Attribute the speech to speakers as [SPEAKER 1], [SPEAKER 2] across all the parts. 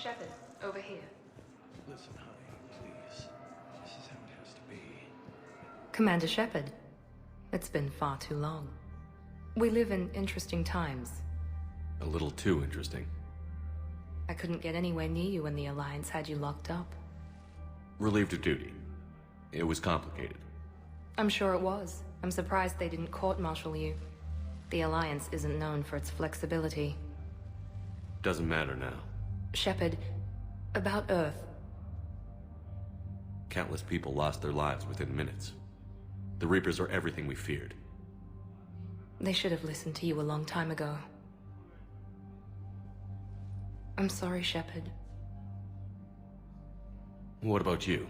[SPEAKER 1] Shepard, over here.
[SPEAKER 2] Listen, honey, please. This is how it has to be.
[SPEAKER 1] Commander Shepard, it's been far too long. We live in interesting times.
[SPEAKER 3] A little too interesting.
[SPEAKER 1] I couldn't get anywhere near you when the Alliance had you locked up.
[SPEAKER 3] Relieved of duty. It was complicated.
[SPEAKER 1] I'm sure it was. I'm surprised they didn't court-martial you. The Alliance isn't known for its flexibility.
[SPEAKER 3] Doesn't matter now.
[SPEAKER 1] Shepard, about Earth.
[SPEAKER 3] Countless people lost their lives within minutes. The Reapers are everything we feared.
[SPEAKER 1] They should have listened to you a long time ago. I'm sorry, Shepard.
[SPEAKER 3] What about you?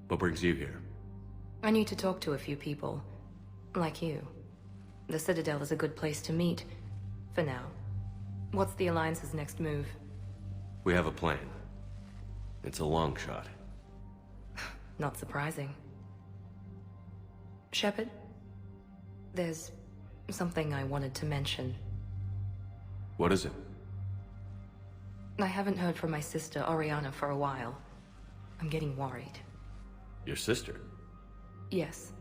[SPEAKER 3] What brings you here?
[SPEAKER 1] I need to talk to a few people. Like you. The Citadel is a good place to meet. For now. What's the Alliance's next move?
[SPEAKER 3] We have a plan. It's a long shot.
[SPEAKER 1] Not surprising. Shepard? There's something I wanted to mention.
[SPEAKER 3] What is it?
[SPEAKER 1] I haven't heard from my sister, Oriana, for a while. I'm getting worried.
[SPEAKER 3] Your sister?
[SPEAKER 1] Yes.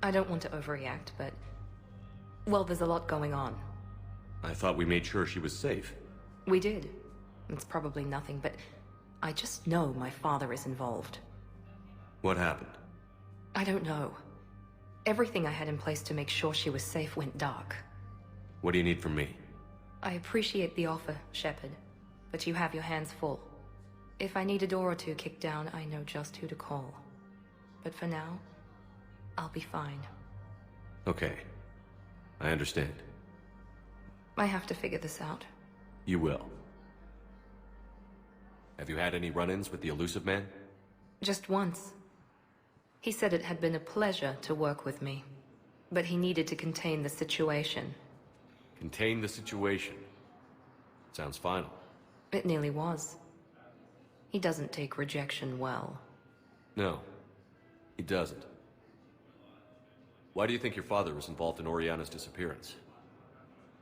[SPEAKER 1] I don't want to overreact, but... well, there's a lot going on.
[SPEAKER 3] I thought we made sure she was safe.
[SPEAKER 1] We did. It's probably nothing, but... I just know my father is involved.
[SPEAKER 3] What happened?
[SPEAKER 1] I don't know. Everything I had in place to make sure she was safe went dark.
[SPEAKER 3] What do you need from me?
[SPEAKER 1] I appreciate the offer, Shepard, but you have your hands full. If I need a door or two kicked down, I know just who to call. But for now, I'll be fine.
[SPEAKER 3] Okay. I understand.
[SPEAKER 1] I have to figure this out.
[SPEAKER 3] You will. Have you had any run-ins with the elusive man?
[SPEAKER 1] Just once. He said it had been a pleasure to work with me, but he needed to contain the situation.
[SPEAKER 3] Contain the situation. Sounds final.
[SPEAKER 1] It nearly was. He doesn't take rejection well.
[SPEAKER 3] No, he doesn't. Why do you think your father was involved in Oriana's disappearance?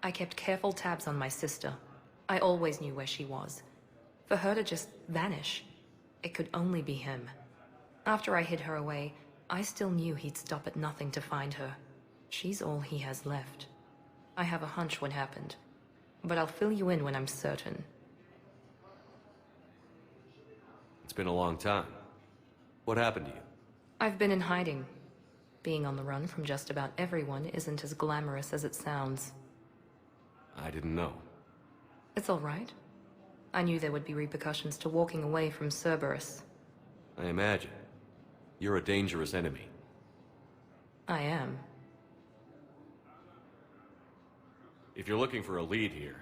[SPEAKER 1] I kept careful tabs on my sister. I always knew where she was. For her to just vanish, it could only be him. After I hid her away, I still knew he'd stop at nothing to find her. She's all he has left. I have a hunch what happened, but I'll fill you in when I'm certain.
[SPEAKER 3] It's been a long time. What happened to you?
[SPEAKER 1] I've been in hiding. Being on the run from just about everyone isn't as glamorous as it sounds.
[SPEAKER 3] I didn't know.
[SPEAKER 1] It's all right. I knew there would be repercussions to walking away from Cerberus.
[SPEAKER 3] I imagine. You're a dangerous enemy.
[SPEAKER 1] I am.
[SPEAKER 3] If you're looking for a lead here,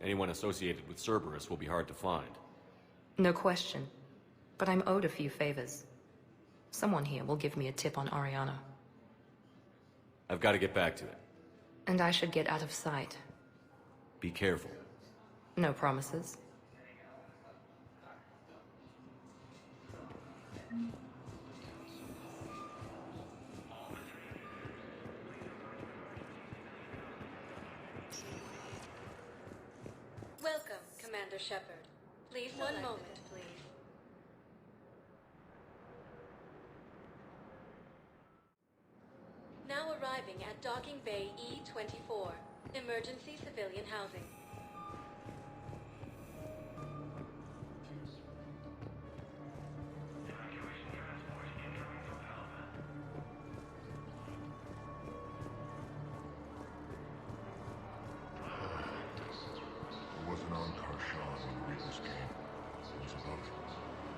[SPEAKER 3] anyone associated with Cerberus will be hard to find.
[SPEAKER 1] No question. But I'm owed a few favors. Someone here will give me a tip on Oriana.
[SPEAKER 3] I've got to get back to it.
[SPEAKER 1] And I should get out of sight.
[SPEAKER 3] Be careful.
[SPEAKER 1] No promises.
[SPEAKER 4] Welcome, Commander Shepard. Please, one moment, please. Now arriving at Docking Bay E-24, emergency civilian housing.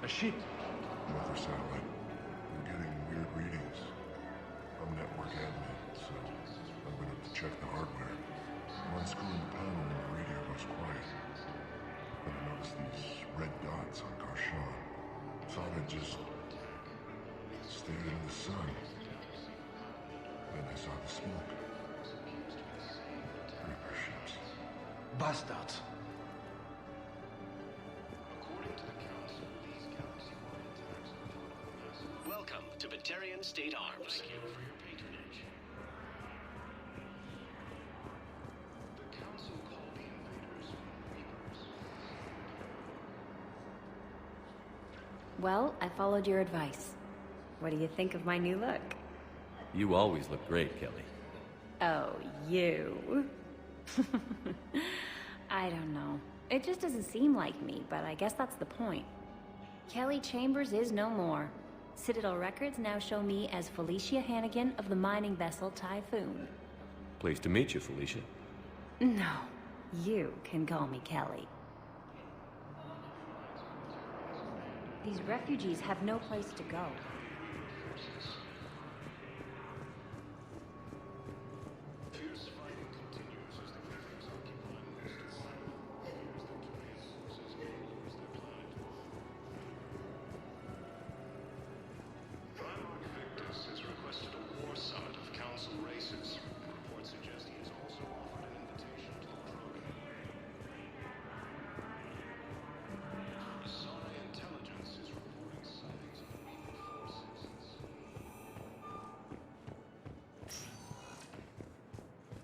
[SPEAKER 5] A ship.
[SPEAKER 6] Another satellite. I'm getting weird readings. I'm network admin, so I'm gonna have to check the hardware. I'm unscrewing the panel and the radio goes quiet. Then I noticed these red dots on Karshan. Thought I'd just stare in the sun. Then I saw the smoke. Reaper ships.
[SPEAKER 5] Bastards.
[SPEAKER 7] Welcome to Batarian State Arms. Thank you for your patronage. The Council called the invaders Reapers.
[SPEAKER 8] Well, I followed your advice. What do you think of my new look?
[SPEAKER 3] You always look great, Kelly.
[SPEAKER 8] Oh, you. I don't know. It just doesn't seem like me, but I guess that's the point. Kelly Chambers is no more. Citadel records now show me as Felicia Hannigan of the mining vessel Typhoon.
[SPEAKER 3] Pleased to meet you, Felicia.
[SPEAKER 8] No, you can call me Kelly. These refugees have no place to go.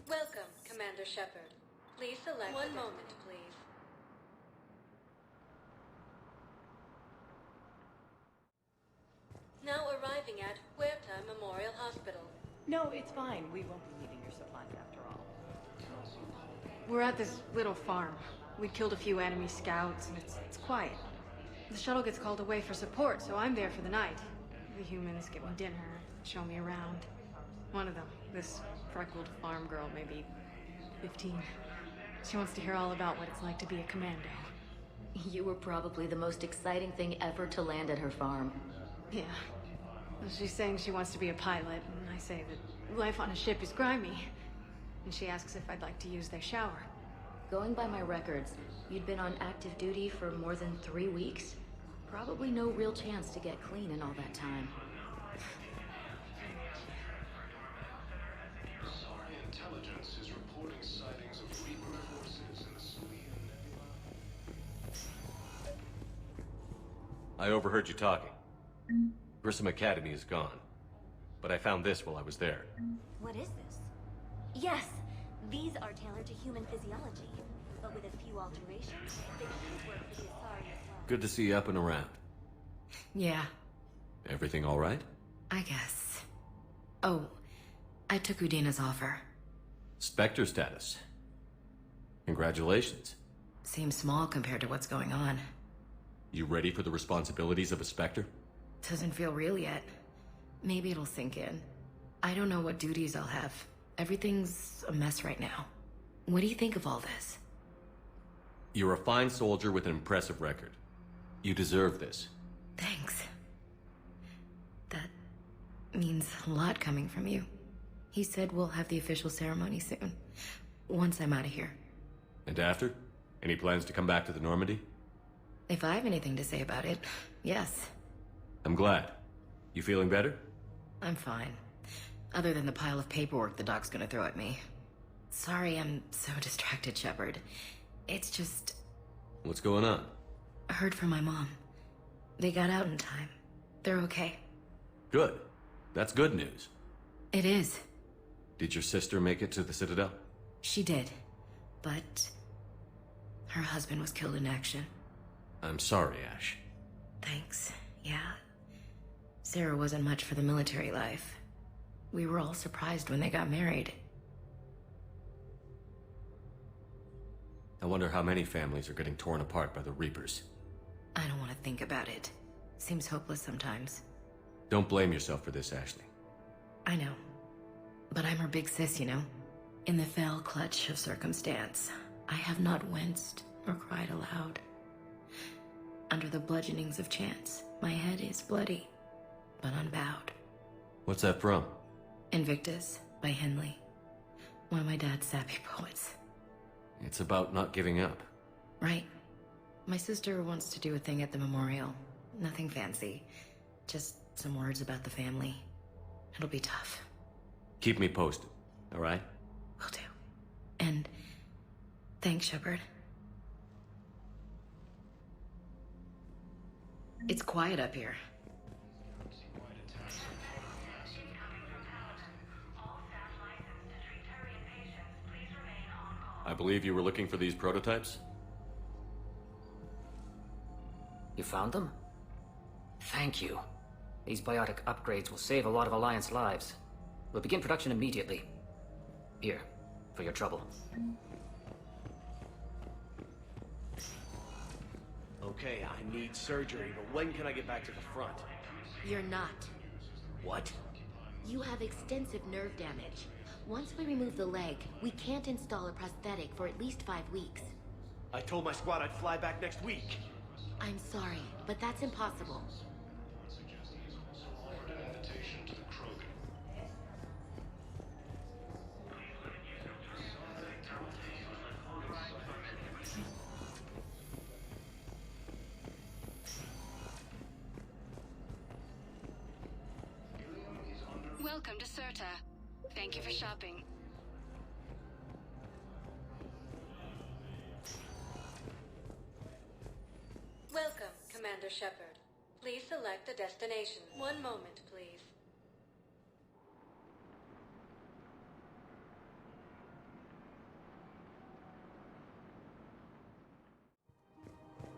[SPEAKER 4] Welcome, Commander Shepard. Please select one moment, please. Now arriving at Huerta Memorial Hospital.
[SPEAKER 9] No, it's fine. We won't be needing your supplies after all. We're at this little farm. We killed a few enemy scouts, and it's quiet. The shuttle gets called away for support, so I'm there for the night. The humans give me dinner, show me around. One of them, this freckled farm girl, maybe 15. She wants to hear all about what it's like to be a commando.
[SPEAKER 10] You were probably the most exciting thing ever to land at her farm.
[SPEAKER 9] Yeah. Well, she's saying she wants to be a pilot, and I say that life on a ship is grimy. And she asks if I'd like to use their shower.
[SPEAKER 10] Going by my records, you'd been on active duty for more than 3 weeks. Probably no real chance to get clean in all that time.
[SPEAKER 7] Intelligence is reporting sightings of Reaper forces in the Salarian Nebula.
[SPEAKER 3] I overheard you talking. Grissom Academy is gone. But I found this while I was there.
[SPEAKER 8] What is this? Yes, these are tailored to human physiology, but with a few alterations, they could work for the Asari as well.
[SPEAKER 3] Good to see you up and around.
[SPEAKER 1] Yeah,
[SPEAKER 3] Everything all right?
[SPEAKER 1] I guess. Oh, I took Udina's offer.
[SPEAKER 3] Spectre status. Congratulations.
[SPEAKER 1] Seems small compared to what's going on.
[SPEAKER 3] You ready for the responsibilities of a Spectre?
[SPEAKER 1] Doesn't feel real yet. Maybe it'll sink in. I don't know what duties I'll have. Everything's a mess right now. What do you think of all this?
[SPEAKER 3] You're a fine soldier with an impressive record. You deserve this.
[SPEAKER 1] Thanks. That means a lot coming from you. He said we'll have the official ceremony soon. Once I'm out of here.
[SPEAKER 3] And after? Any plans to come back to the Normandy?
[SPEAKER 1] If I have anything to say about it, yes.
[SPEAKER 3] I'm glad. You feeling better?
[SPEAKER 1] I'm fine. Other than the pile of paperwork the doc's gonna throw at me. Sorry I'm so distracted, Shepard. It's just...
[SPEAKER 3] What's going on?
[SPEAKER 1] I heard from my mom. They got out in time. They're okay.
[SPEAKER 3] Good. That's good news.
[SPEAKER 1] It is.
[SPEAKER 3] Did your sister make it to the Citadel?
[SPEAKER 1] She did. But... her husband was killed in action.
[SPEAKER 3] I'm sorry, Ash.
[SPEAKER 1] Thanks. Yeah. Sarah wasn't much for the military life. We were all surprised when they got married.
[SPEAKER 3] I wonder how many families are getting torn apart by the Reapers.
[SPEAKER 1] I don't want to think about it. Seems hopeless sometimes.
[SPEAKER 3] Don't blame yourself for this, Ashley.
[SPEAKER 1] I know. But I'm her big sis, you know? In the fell clutch of circumstance, I have not winced or cried aloud. Under the bludgeonings of chance, my head is bloody, but unbowed.
[SPEAKER 3] What's that from?
[SPEAKER 1] Invictus by Henley. One of my dad's sappy poets.
[SPEAKER 3] It's about not giving up.
[SPEAKER 1] Right. My sister wants to do a thing at the memorial. Nothing fancy. Just some words about the family. It'll be tough.
[SPEAKER 3] Keep me posted, all right?
[SPEAKER 1] Will do. And thanks, Shepard. It's quiet up here.
[SPEAKER 3] I believe you were looking for these prototypes?
[SPEAKER 10] You found them?
[SPEAKER 11] Thank you. These biotic upgrades will save a lot of Alliance lives. We'll begin production immediately. Here, for your trouble.
[SPEAKER 2] Okay, I need surgery, but when can I get back to the front?
[SPEAKER 10] You're not.
[SPEAKER 2] What?
[SPEAKER 10] You have extensive nerve damage. Once we remove the leg, we can't install a prosthetic for at least 5 weeks.
[SPEAKER 2] I told my squad I'd fly back next week.
[SPEAKER 10] I'm sorry, but that's impossible.
[SPEAKER 7] Invitation to the Krogan.
[SPEAKER 12] Welcome to Surta. Thank you for shopping.
[SPEAKER 4] Welcome, Commander Shepard. Please select a destination. One moment, please.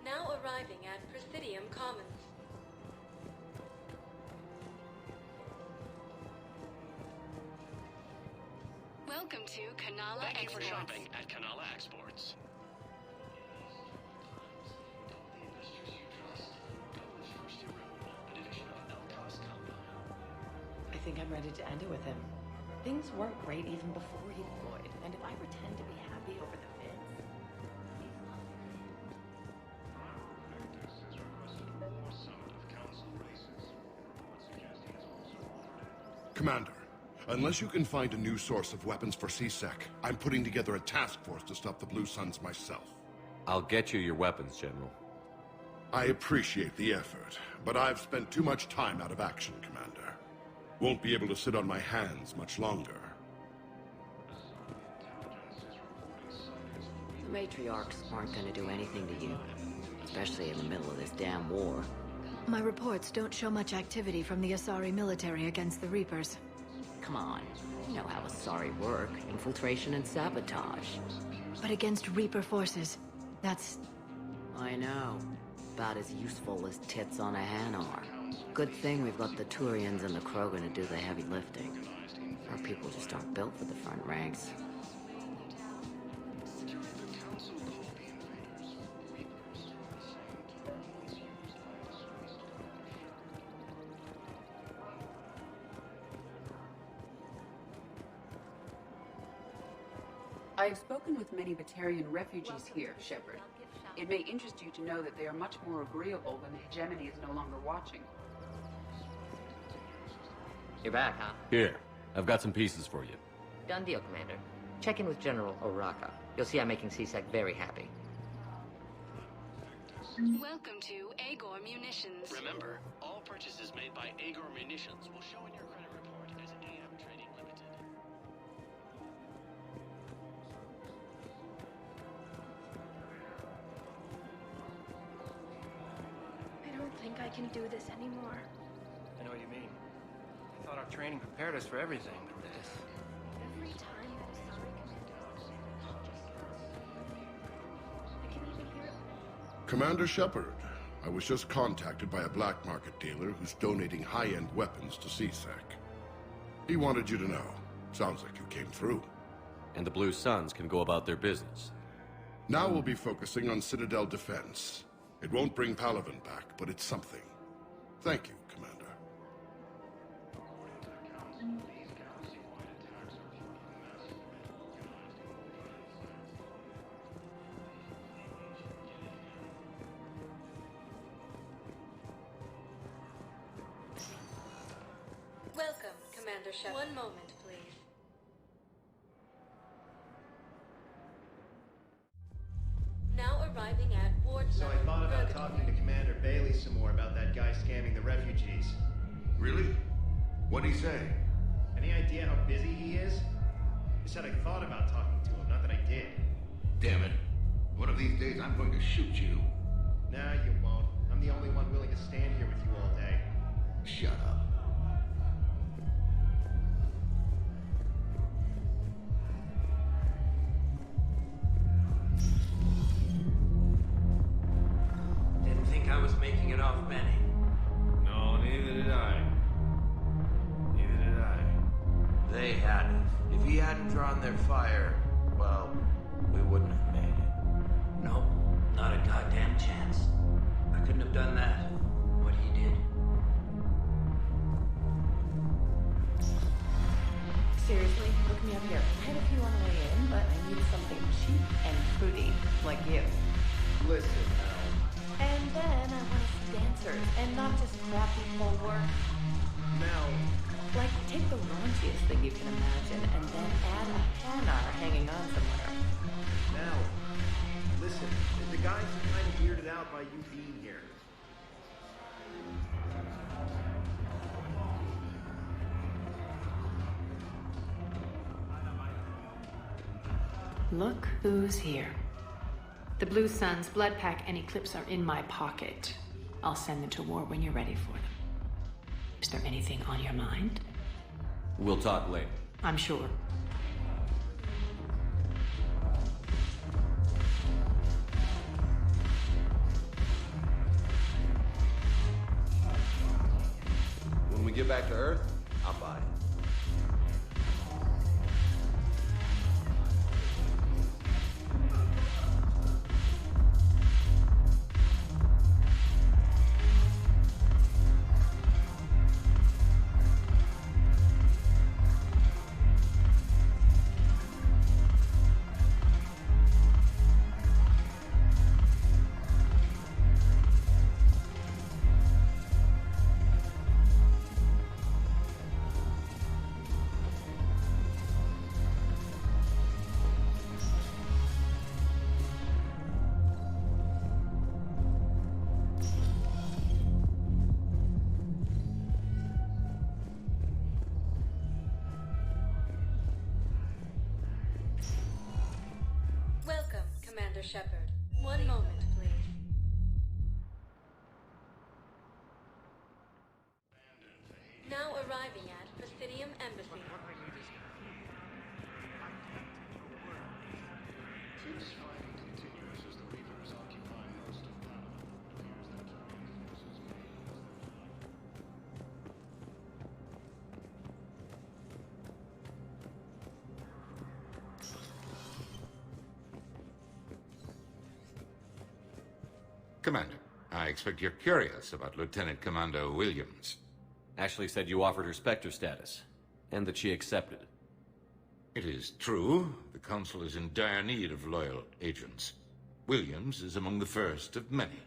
[SPEAKER 4] Now arriving at Presidium Commons.
[SPEAKER 12] Welcome to Kanala
[SPEAKER 7] Thank you for
[SPEAKER 12] Exports.
[SPEAKER 7] shopping at Kanala Exports.
[SPEAKER 13] I think I'm ready to end it with him. Things weren't great even before he deployed, and if I pretend to be happy over the fence...
[SPEAKER 6] Commander, unless you can find a new source of weapons for CSEC, I'm putting together a task force to stop the Blue Suns myself.
[SPEAKER 3] I'll get you your weapons, General.
[SPEAKER 6] I appreciate the effort, but I've spent too much time out of action, Commander. Won't be able to sit on my hands much longer.
[SPEAKER 14] The matriarchs aren't gonna do anything to you, especially in the middle of this damn war.
[SPEAKER 9] My reports don't show much activity from the Asari military against the Reapers.
[SPEAKER 14] Come on, you know how Asari work. Infiltration and sabotage.
[SPEAKER 9] But against Reaper forces, that's...
[SPEAKER 14] I know. About as useful as tits on a hen are. Good thing we've got the Turians and the Krogan to do the heavy lifting. Our people just aren't built for the front ranks.
[SPEAKER 15] I have spoken with many Batarian refugees here, Shepard. It may interest you to know that they are much more agreeable when the hegemony is no longer watching.
[SPEAKER 14] You're back, huh?
[SPEAKER 3] Here, I've got some pieces for you.
[SPEAKER 14] Done deal, Commander. Check in with General Oraka. You'll see I'm making CSEC very happy.
[SPEAKER 12] Welcome to Agor Munitions.
[SPEAKER 7] Remember, all purchases made by Agor Munitions will show in your credit report as AM Trading Limited.
[SPEAKER 16] I don't think I can do this anymore.
[SPEAKER 17] I know what you mean. I thought our training prepared us for everything, but this...
[SPEAKER 16] Every time that Asari commander just... I can even hear it.
[SPEAKER 6] Commander Shepard, I was just contacted by a black market dealer who's donating high-end weapons to CSEC. He wanted you to know. Sounds like you came through.
[SPEAKER 3] And the Blue Suns can go about their business.
[SPEAKER 6] Now we'll be focusing on Citadel defense. It won't bring Palaven back, but it's something. Thank you, Commander.
[SPEAKER 4] Welcome, Commander Shepard. One moment, please. Now arriving at Ward.
[SPEAKER 18] So I thought about talking to Commander Bailey some more about that guy scamming the refugees.
[SPEAKER 6] Really? What'd he say?
[SPEAKER 18] Any idea how busy he is? He said I thought about talking to him, not that I did.
[SPEAKER 19] Damn it. One of these days I'm going to shoot you.
[SPEAKER 18] Nah, you won't. I'm the only one willing to stand here with you all day.
[SPEAKER 19] Shut up.
[SPEAKER 17] Didn't think I was making it off, Benny. chance. I couldn't have done that. What he did.
[SPEAKER 13] Seriously, look me up here. I had a few on the way in, but I needed something cheap and fruity, like you.
[SPEAKER 18] Listen, Mel.
[SPEAKER 13] And then I wanted dancers, and not just crappy pole work.
[SPEAKER 18] Mel.
[SPEAKER 13] Like, take the raunchiest thing you can imagine, and then add a hanar hanging on somewhere.
[SPEAKER 18] Mel. Listen, the guy's kind of weirded out by you being here.
[SPEAKER 20] Look who's here. The Blue Suns, Blood Pack, and Eclipse are in my pocket. I'll send them to war when you're ready for them. Is there anything on your mind?
[SPEAKER 3] We'll talk later.
[SPEAKER 20] I'm sure.
[SPEAKER 3] When we get back to Earth, I'll buy it.
[SPEAKER 4] Welcome, Commander Shepard. One moment, please. Now arriving at Presidium Embassy.
[SPEAKER 19] Commander, I expect you're curious about Lieutenant Commander Williams.
[SPEAKER 3] Ashley said you offered her Spectre status, and that she accepted.
[SPEAKER 19] It is true. The Council is in dire need of loyal agents. Williams is among the first of many.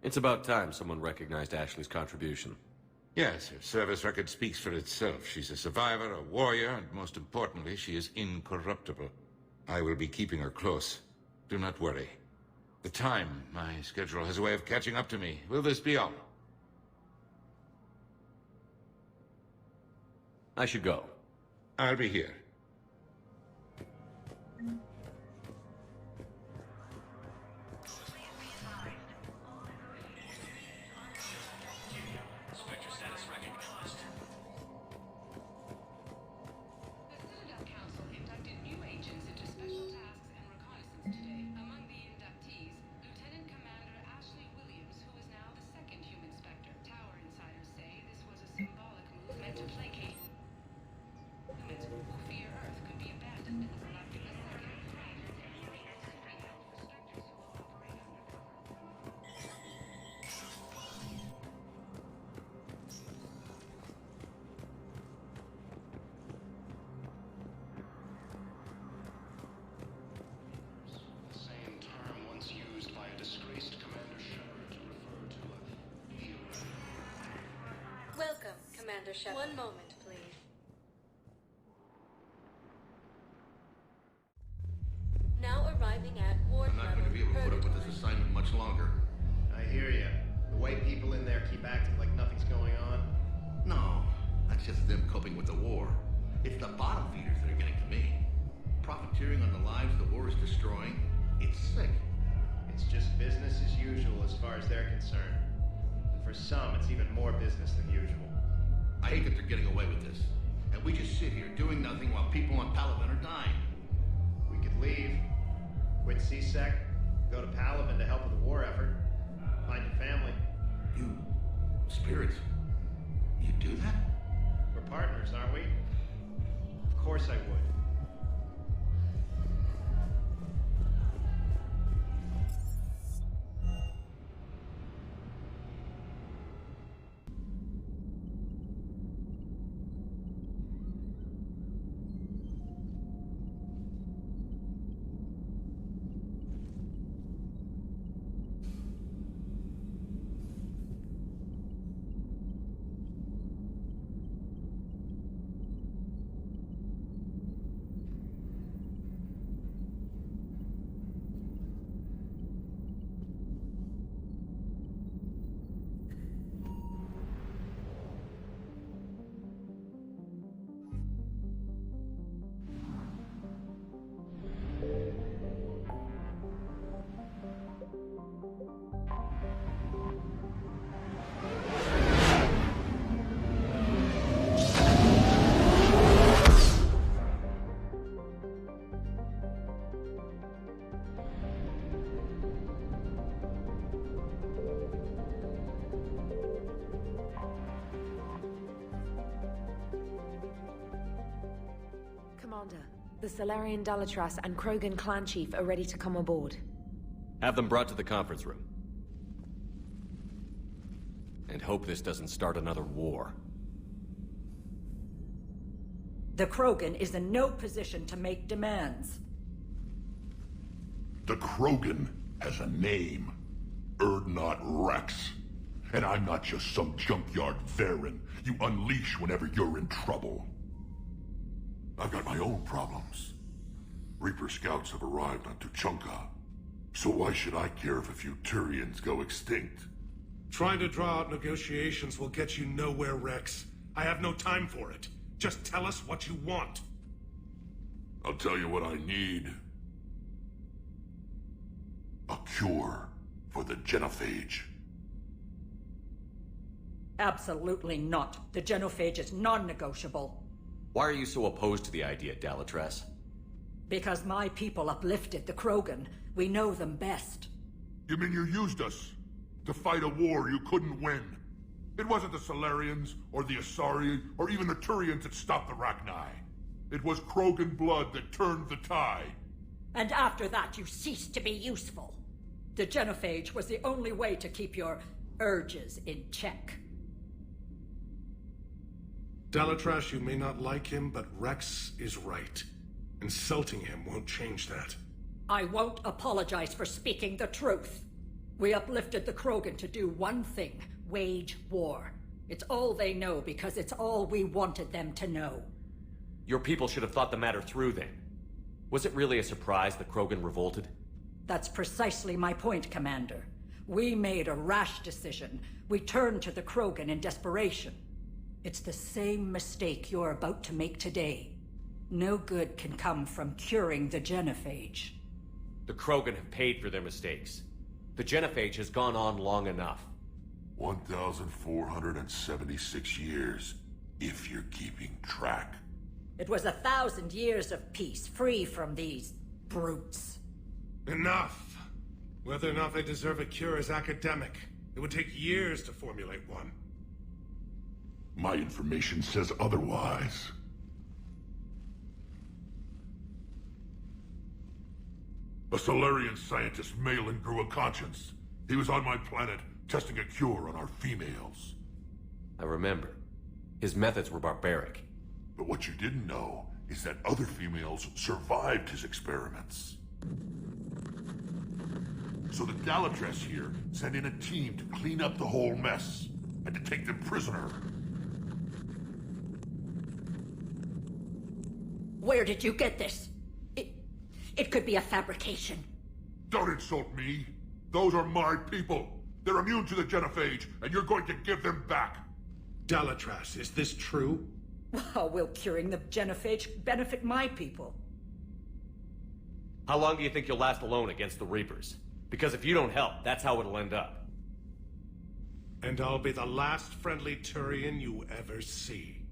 [SPEAKER 3] It's about time someone recognized Ashley's contribution.
[SPEAKER 19] Yes, her service record speaks for itself. She's a survivor, a warrior, and most importantly, she is incorruptible. I will be keeping her close. Do not worry. The time, my schedule has a way of catching up to me. Will this be all?
[SPEAKER 3] I should go.
[SPEAKER 19] I'll be here.
[SPEAKER 12] Spectre status recognized. The Citadel Council inducted new agents into special tasks and reconnaissance today. Among the inductees, Lieutenant Commander Ashley Williams, who is now the second human Spectre. Tower insiders say this was a symbolic move meant to placate humans who fear Earth could be abandoned and electing a second.
[SPEAKER 2] The same term once used by a disgraced Commander Shepard to refer to a BioWare.
[SPEAKER 4] Welcome, Commander Shepard. One moment, please. Now arriving at Ward
[SPEAKER 19] I'm not going to be able to put up with this assignment much longer.
[SPEAKER 18] I hear you. The way people in there keep acting like nothing's going on.
[SPEAKER 19] No, that's just them coping with the war. It's the bottom feeders that are getting to me. Profiteering on the lives the war is destroying. It's sick.
[SPEAKER 18] It's just business as usual as far as they're concerned. And for some, it's even more business than usual.
[SPEAKER 19] I hate that they're getting away with this. And we just sit here doing nothing while people on Palaven are dying.
[SPEAKER 18] We could leave, quit CSEC, go to Palaven to help with the war effort, find your family.
[SPEAKER 19] You... spirits... you do that?
[SPEAKER 18] We're partners, aren't we? Of course I would.
[SPEAKER 21] Commander, the Salarian Dalatras and Krogan clan chief are ready to come aboard.
[SPEAKER 3] Have them brought to the conference room. And hope this doesn't start another war.
[SPEAKER 22] The Krogan is in no position to make demands.
[SPEAKER 6] The Krogan has a name. Erdnot Rex. And I'm not just some junkyard Varen you unleash whenever you're in trouble. I've got my own problems. Reaper scouts have arrived on Tuchanka. So why should I care if a few Turians go extinct?
[SPEAKER 23] Trying to draw out negotiations will get you nowhere, Rex. I have no time for it. Just tell us what you want.
[SPEAKER 6] I'll tell you what I need. A cure for the genophage.
[SPEAKER 22] Absolutely not. The genophage is non-negotiable.
[SPEAKER 3] Why are you so opposed to the idea, Dalatras?
[SPEAKER 22] Because my people uplifted the Krogan. We know them best.
[SPEAKER 6] You mean you used us to fight a war you couldn't win? It wasn't the Salarians, or the Asari, or even the Turians that stopped the Rachni. It was Krogan blood that turned the tide.
[SPEAKER 22] And after that, you ceased to be useful. The genophage was the only way to keep your urges in check.
[SPEAKER 23] Dalatras, you may not like him, but Rex is right. Insulting him won't change that.
[SPEAKER 22] I won't apologize for speaking the truth. We uplifted the Krogan to do one thing: wage war. It's all they know because it's all we wanted them to know.
[SPEAKER 3] Your people should have thought the matter through then. Was it really a surprise the Krogan revolted?
[SPEAKER 22] That's precisely my point, Commander. We made a rash decision. We turned to the Krogan in desperation. It's the same mistake you're about to make today. No good can come from curing the genophage.
[SPEAKER 3] The Krogan have paid for their mistakes. The genophage has gone on long enough.
[SPEAKER 6] 1,476 years, if you're keeping track.
[SPEAKER 22] It was 1,000 years of peace, free from these brutes.
[SPEAKER 23] Enough! Whether or not they deserve a cure is academic. It would take years to formulate one.
[SPEAKER 6] My information says otherwise. A Salarian scientist, Malin, grew a conscience. He was on my planet, testing a cure on our females.
[SPEAKER 3] I remember. His methods were barbaric.
[SPEAKER 6] But what you didn't know is that other females survived his experiments. So the Dalatras here sent in a team to clean up the whole mess, and to take them prisoner.
[SPEAKER 22] Where did you get this? It could be a fabrication.
[SPEAKER 6] Don't insult me. Those are my people. They're immune to the genophage, and you're going to give them back.
[SPEAKER 23] Dalatras, is this true?
[SPEAKER 22] How will curing the genophage benefit my people?
[SPEAKER 3] How long do you think you'll last alone against the Reapers? Because if you don't help, that's how it'll end up.
[SPEAKER 23] And I'll be the last friendly Turian you ever see.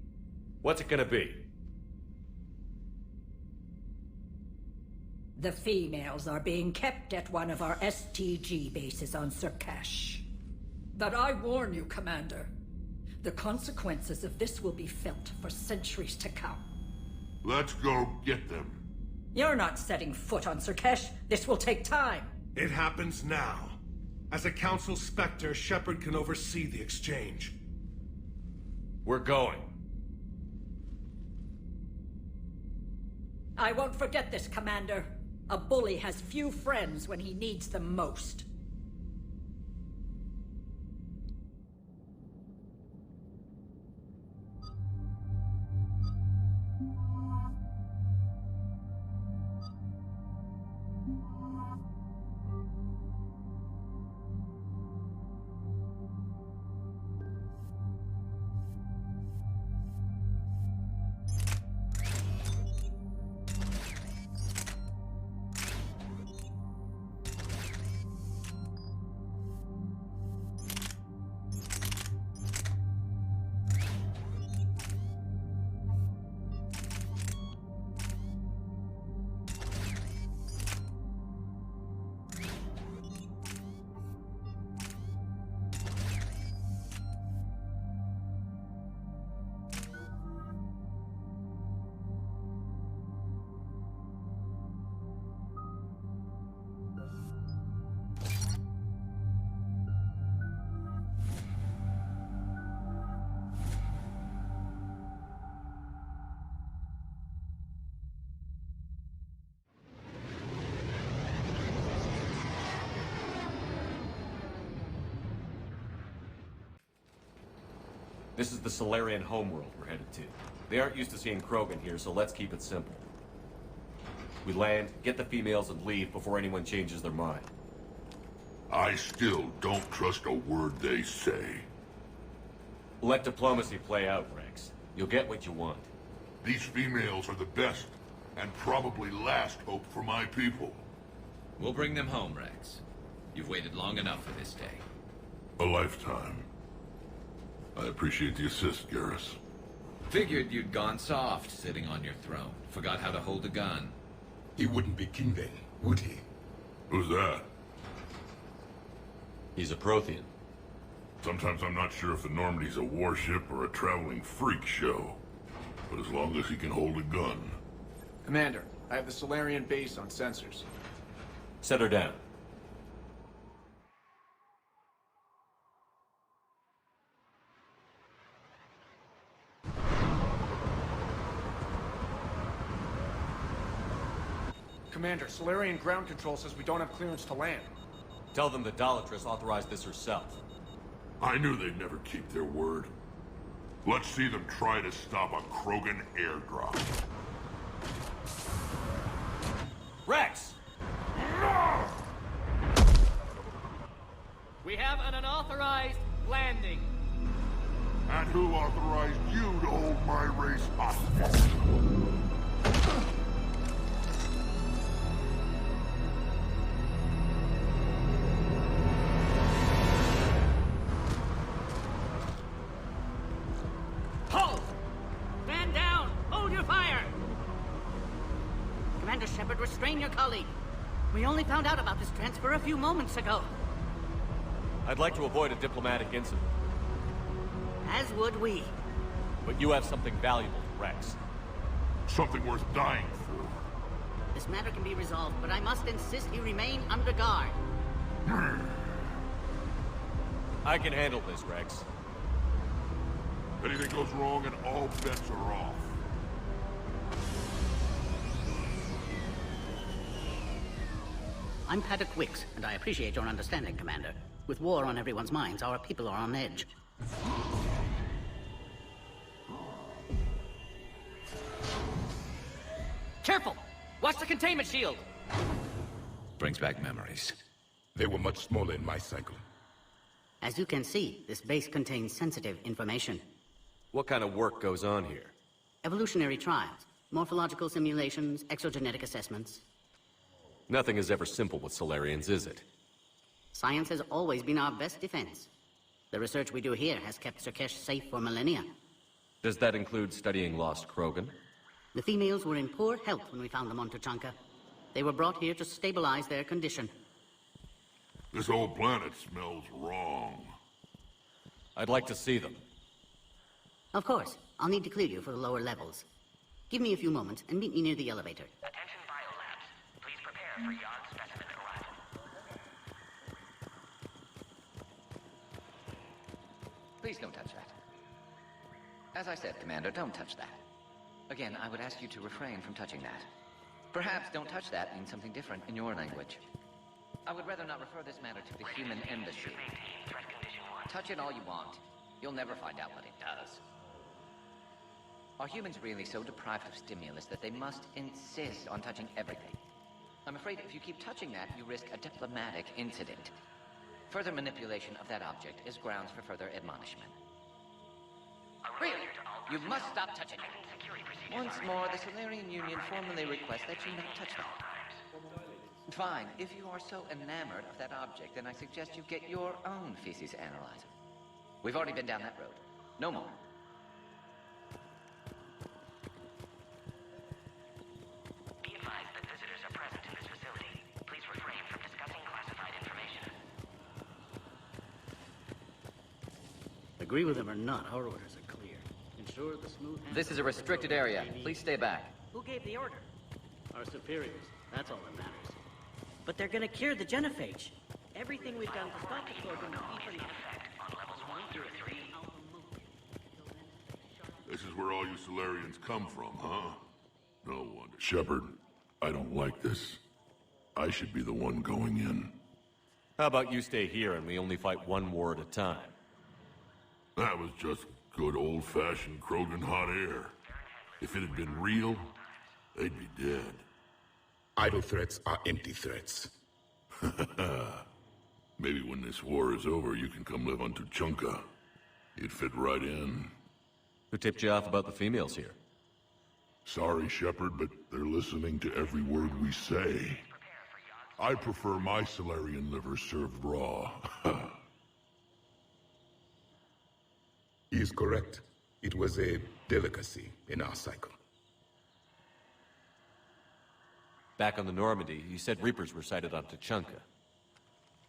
[SPEAKER 3] What's it gonna be?
[SPEAKER 22] The females are being kept at one of our STG bases on Sur'Keš. But I warn you, Commander, the consequences of this will be felt for centuries to come.
[SPEAKER 6] Let's go get them.
[SPEAKER 22] You're not setting foot on Sur'Keš. This will take time.
[SPEAKER 23] It happens now. As a Council Spectre, Shepard can oversee the exchange.
[SPEAKER 3] We're going.
[SPEAKER 22] I won't forget this, Commander. A bully has few friends when he needs them most.
[SPEAKER 3] This is the Salarian homeworld we're headed to. They aren't used to seeing Krogan here, so let's keep it simple. We land, get the females, and leave before anyone changes their mind.
[SPEAKER 6] I still don't trust a word they say.
[SPEAKER 3] Let diplomacy play out, Rex. You'll get what you want.
[SPEAKER 6] These females are the best, and probably last hope for my people.
[SPEAKER 1] We'll bring them home, Rex. You've waited long enough for this day.
[SPEAKER 6] A lifetime. I appreciate the assist, Garrus.
[SPEAKER 1] Figured you'd gone soft sitting on your throne. Forgot how to hold a gun.
[SPEAKER 6] He wouldn't be king then, would he? Who's that?
[SPEAKER 3] He's a Prothean.
[SPEAKER 6] Sometimes I'm not sure if the Normandy's a warship or a traveling freak show. But as long as he can hold a gun.
[SPEAKER 17] Commander, I have the Salarian base on sensors.
[SPEAKER 3] Set her down.
[SPEAKER 17] Commander, Salarian ground control says we don't have clearance to land.
[SPEAKER 3] Tell them the Dalatress authorized this herself.
[SPEAKER 6] I knew they'd never keep their word. Let's see them try to stop a Krogan airdrop.
[SPEAKER 3] Rex!
[SPEAKER 5] We have an unauthorized landing.
[SPEAKER 6] And who authorized you to hold my race hostage?
[SPEAKER 5] Halt! Stand down! Hold your fire!
[SPEAKER 8] Commander Shepard, restrain your colleague. We only found out about this transfer a few moments ago.
[SPEAKER 3] I'd like to avoid a diplomatic incident.
[SPEAKER 8] As would we.
[SPEAKER 3] But you have something valuable, Rex.
[SPEAKER 6] Something worth dying for.
[SPEAKER 8] This matter can be resolved, but I must insist he remain under guard.
[SPEAKER 3] I can handle this, Rex.
[SPEAKER 6] Anything goes wrong and all bets are off.
[SPEAKER 8] I'm Paddock Wicks, and I appreciate your understanding, Commander. With war on everyone's minds, our people are on edge.
[SPEAKER 5] Careful! Watch the containment shield!
[SPEAKER 1] Brings back memories.
[SPEAKER 6] They were much smaller in my cycle.
[SPEAKER 8] As you can see, this base contains sensitive information.
[SPEAKER 3] What kind of work goes on here?
[SPEAKER 8] Evolutionary trials, morphological simulations, exogenetic assessments.
[SPEAKER 3] Nothing is ever simple with Salarians, is it?
[SPEAKER 8] Science has always been our best defense. The research we do here has kept Sur'Keš safe for millennia.
[SPEAKER 3] Does that include studying lost Krogan?
[SPEAKER 8] The females were in poor health when we found them on Tuchanka. They were brought here to stabilize their condition.
[SPEAKER 6] This whole planet smells wrong.
[SPEAKER 3] I'd like to see them.
[SPEAKER 8] Of course. I'll need to clear you for the lower levels. Give me a few moments and meet me near the elevator.
[SPEAKER 5] Attention biolabs. Please prepare for yard specimen arrival.
[SPEAKER 11] Please don't touch that. As I said, Commander, don't touch that. Again, I would ask you to refrain from touching that. Perhaps don't touch that means something different in your language. I would rather not refer this matter to the human embassy. Touch it all you want. You'll never find out what it does. Are humans really so deprived of stimulus that they must insist on touching everything? I'm afraid if you keep touching that, you risk a diplomatic incident. Further manipulation of that object is grounds for further admonishment. Really? You must stop touching it. Once more, the Salarian Union formally requests that you not touch that. Fine. If you are so enamored of that object, then I suggest you get your own feces analyzer. We've already been down that road. No more.
[SPEAKER 5] Be advised that visitors are present in this facility. Please refrain from discussing classified information.
[SPEAKER 8] Agree with them or not, our orders are clear. Ensure the smooth...
[SPEAKER 11] This is a restricted area. Please stay back.
[SPEAKER 8] Who gave the order? Our superiors. That's all that matters. But they're gonna cure the genophage. Everything we've done to stop the program is even...
[SPEAKER 6] This is where all you Salarians come from, huh? No wonder. Shepard, I don't like this. I should be the one going in.
[SPEAKER 3] How about you stay here and we only fight one war at a time?
[SPEAKER 6] That was just Good old-fashioned Krogan hot air. If it had been real, they'd be dead.
[SPEAKER 9] Idle threats are empty threats.
[SPEAKER 6] Maybe when this war is over, you can come live on Tuchanka. You'd fit right in.
[SPEAKER 3] Who tipped you off about the females here?
[SPEAKER 6] Sorry, Shepard, but they're listening to every word we say. I prefer my Salarian liver served raw.
[SPEAKER 9] He is correct. It was a delicacy in our cycle.
[SPEAKER 3] Back on the Normandy, you said Reapers were sighted on Tuchanka.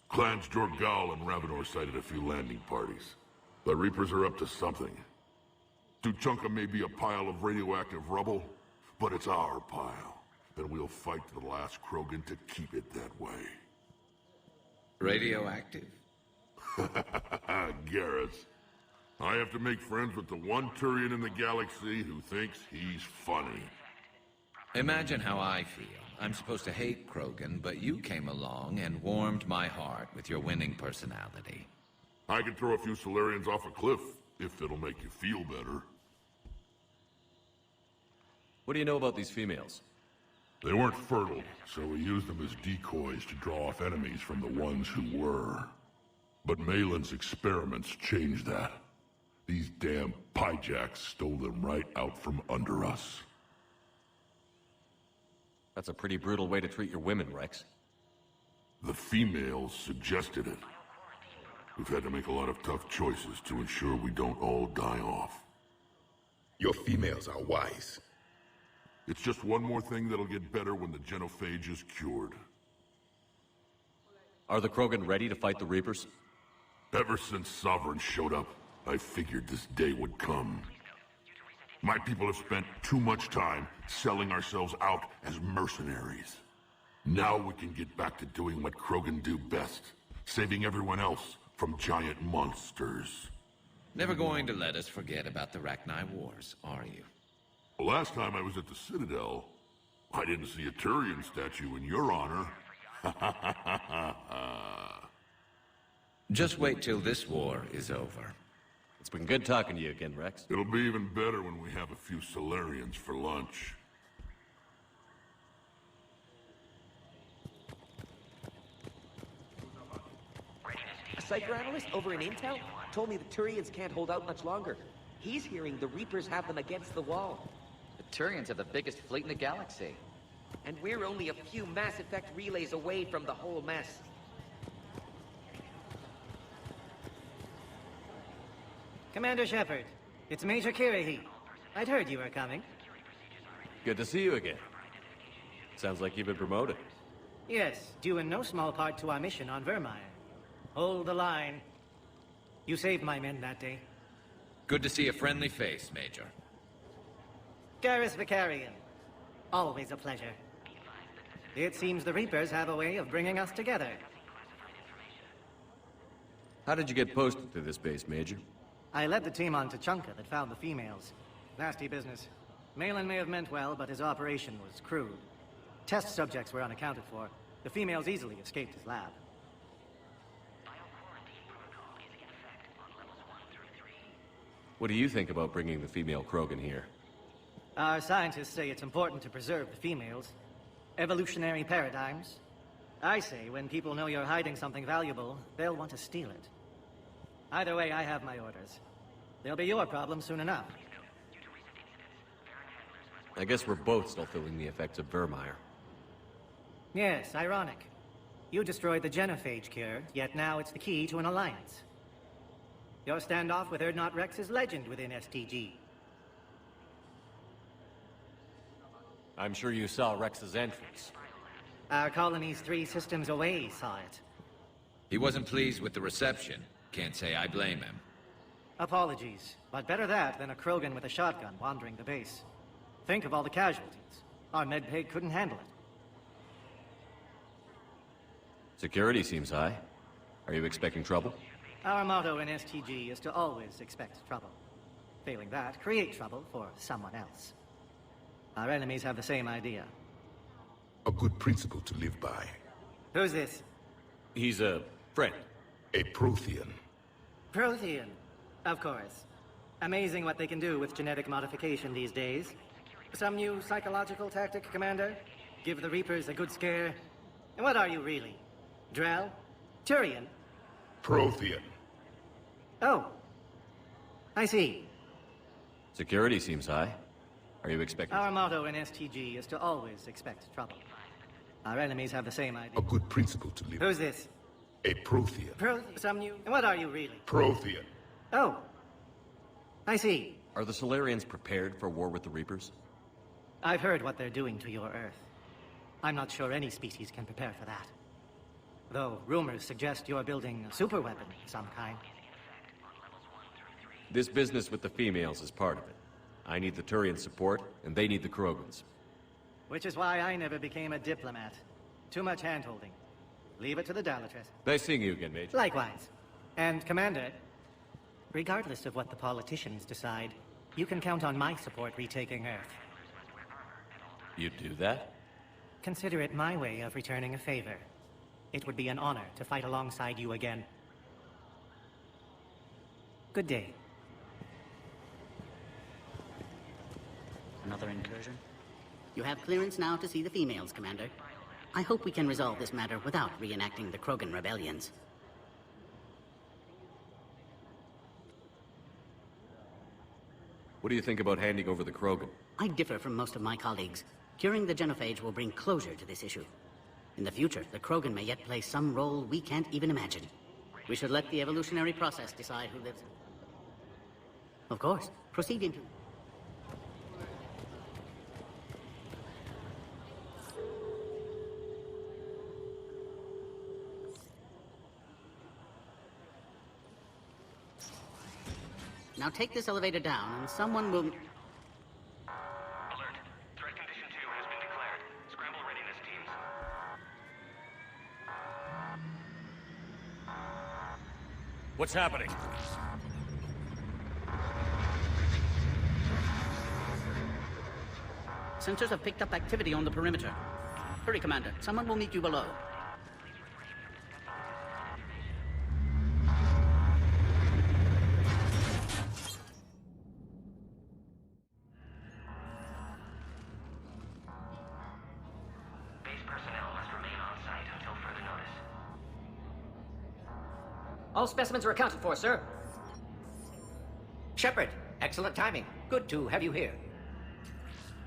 [SPEAKER 6] Clans Jorgal and Ravenor sighted a few landing parties. The Reapers are up to something. Tuchanka may be a pile of radioactive rubble, but it's our pile. And we'll fight to the last Krogan to keep it that way.
[SPEAKER 1] Radioactive?
[SPEAKER 6] Garrus. I have to make friends with the one Turian in the galaxy who thinks he's funny.
[SPEAKER 1] Imagine how I feel. I'm supposed to hate Krogan, but you came along and warmed my heart with your winning personality.
[SPEAKER 6] I could throw a few Salarians off a cliff, if it'll make you feel better.
[SPEAKER 3] What do you know about these females?
[SPEAKER 6] They weren't fertile, so we used them as decoys to draw off enemies from the ones who were. But Malin's experiments changed that. These damn pyjacks stole them right out from under us.
[SPEAKER 3] That's a pretty brutal way to treat your women, Rex.
[SPEAKER 6] The females suggested it. We've had to make a lot of tough choices to ensure we don't all die off.
[SPEAKER 9] Your females are wise.
[SPEAKER 6] It's just one more thing that'll get better when the genophage is cured.
[SPEAKER 3] Are the Krogan ready to fight the Reapers?
[SPEAKER 6] Ever since Sovereign showed up, I figured this day would come. My people have spent too much time selling ourselves out as mercenaries. Now we can get back to doing what Krogan do best, saving everyone else from giant monsters.
[SPEAKER 1] Never going to let us forget about the Rachni Wars, are you?
[SPEAKER 6] Last time I was at the Citadel, I didn't see a Turian statue in your honor.
[SPEAKER 1] Just wait till this war is over.
[SPEAKER 3] It's been good talking to you again, Rex.
[SPEAKER 6] It'll be even better when we have a few Salarians for lunch.
[SPEAKER 10] A psychoanalyst over in Intel told me the Turians can't hold out much longer. He's hearing the Reapers have them against the wall.
[SPEAKER 11] The Turians have the biggest fleet in the galaxy.
[SPEAKER 10] And we're only a few Mass Effect relays away from the whole mess.
[SPEAKER 8] Commander Shepard, it's Major Kirahi. I'd heard you were coming.
[SPEAKER 3] Good to see you again. Sounds like you've been promoted.
[SPEAKER 8] Yes, due in no small part to our mission on Vermire. Hold the line. You saved my men that day.
[SPEAKER 1] Good to see a friendly face, Major.
[SPEAKER 8] Garrus Vicarian. Always a pleasure. It seems the Reapers have a way of bringing us together.
[SPEAKER 3] How did you get posted to this base, Major?
[SPEAKER 8] I led the team on Tuchanka that found the females. Nasty business. Malin may have meant well, but his operation was crude. Test subjects were unaccounted for. The females easily escaped his lab.
[SPEAKER 3] What do you think about bringing the female Krogan here?
[SPEAKER 8] Our scientists say it's important to preserve the females. Evolutionary paradigms. I say when people know you're hiding something valuable, they'll want to steal it. Either way, I have my orders. They'll be your problem soon enough.
[SPEAKER 3] I guess we're both still feeling the effects of Vermire.
[SPEAKER 8] Yes, ironic. You destroyed the genophage cure, yet now it's the key to an alliance. Your standoff with Erdnot Rex is legend within STG.
[SPEAKER 3] I'm sure you saw Rex's entrance.
[SPEAKER 8] Our colony's 3 systems away saw it.
[SPEAKER 1] He wasn't pleased with the reception. Can't say I blame him.
[SPEAKER 8] Apologies, but better that than a Krogan with a shotgun wandering the base. Think of all the casualties. Our medbay couldn't handle it.
[SPEAKER 3] Security seems high. Are you expecting trouble?
[SPEAKER 8] Our motto in STG is to always expect trouble. Failing that, create trouble for someone else. Our enemies have the same idea.
[SPEAKER 9] A good principle to live by.
[SPEAKER 8] Who's this?
[SPEAKER 3] He's a friend.
[SPEAKER 9] A Prothean.
[SPEAKER 8] Prothean. Of course. Amazing what they can do with genetic modification these days. Some new psychological tactic, Commander? Give the Reapers a good scare? And what are you really? Drell? Turian?
[SPEAKER 9] Prothean.
[SPEAKER 8] Oh. I see.
[SPEAKER 3] Security seems high. Are you expecting...
[SPEAKER 8] Our motto in STG is to always expect trouble. Our enemies have the same idea.
[SPEAKER 9] A good principle to live.
[SPEAKER 8] Who's this?
[SPEAKER 9] A Prothean.
[SPEAKER 8] Some new... And what are you really?
[SPEAKER 9] Prothean.
[SPEAKER 8] Oh. I see.
[SPEAKER 3] Are the Salarians prepared for war with the Reapers?
[SPEAKER 8] I've heard what they're doing to your Earth. I'm not sure any species can prepare for that. Though rumors suggest you're building a superweapon of some kind.
[SPEAKER 3] This business with the females is part of it. I need the Turian support, and they need the Krogans.
[SPEAKER 8] Which is why I never became a diplomat. Too much hand-holding. Leave it to the Dalatress.
[SPEAKER 3] Nice seeing you again, Major.
[SPEAKER 8] Likewise. And, Commander, regardless of what the politicians decide, you can count on my support retaking Earth.
[SPEAKER 3] You'd do that?
[SPEAKER 8] Consider it my way of returning a favor. It would be an honor to fight alongside you again. Good day.
[SPEAKER 7] Another incursion? You have clearance now to see the females, Commander. I hope we can resolve this matter without reenacting the Krogan rebellions.
[SPEAKER 3] What do you think about handing over the Krogan?
[SPEAKER 7] I differ from most of my colleagues. Curing the genophage will bring closure to this issue. In the future, the Krogan may yet play some role we can't even imagine. We should let the evolutionary process decide who lives. Of course. Proceed into... Now take this elevator down, and someone will...
[SPEAKER 5] Alert. Threat condition 2 has been declared. Scramble readiness teams.
[SPEAKER 3] What's happening?
[SPEAKER 7] Sensors have picked up activity on the perimeter. Hurry, Commander. Someone will meet you below.
[SPEAKER 10] All specimens are accounted for, sir. Shepard, excellent timing. Good to have you here.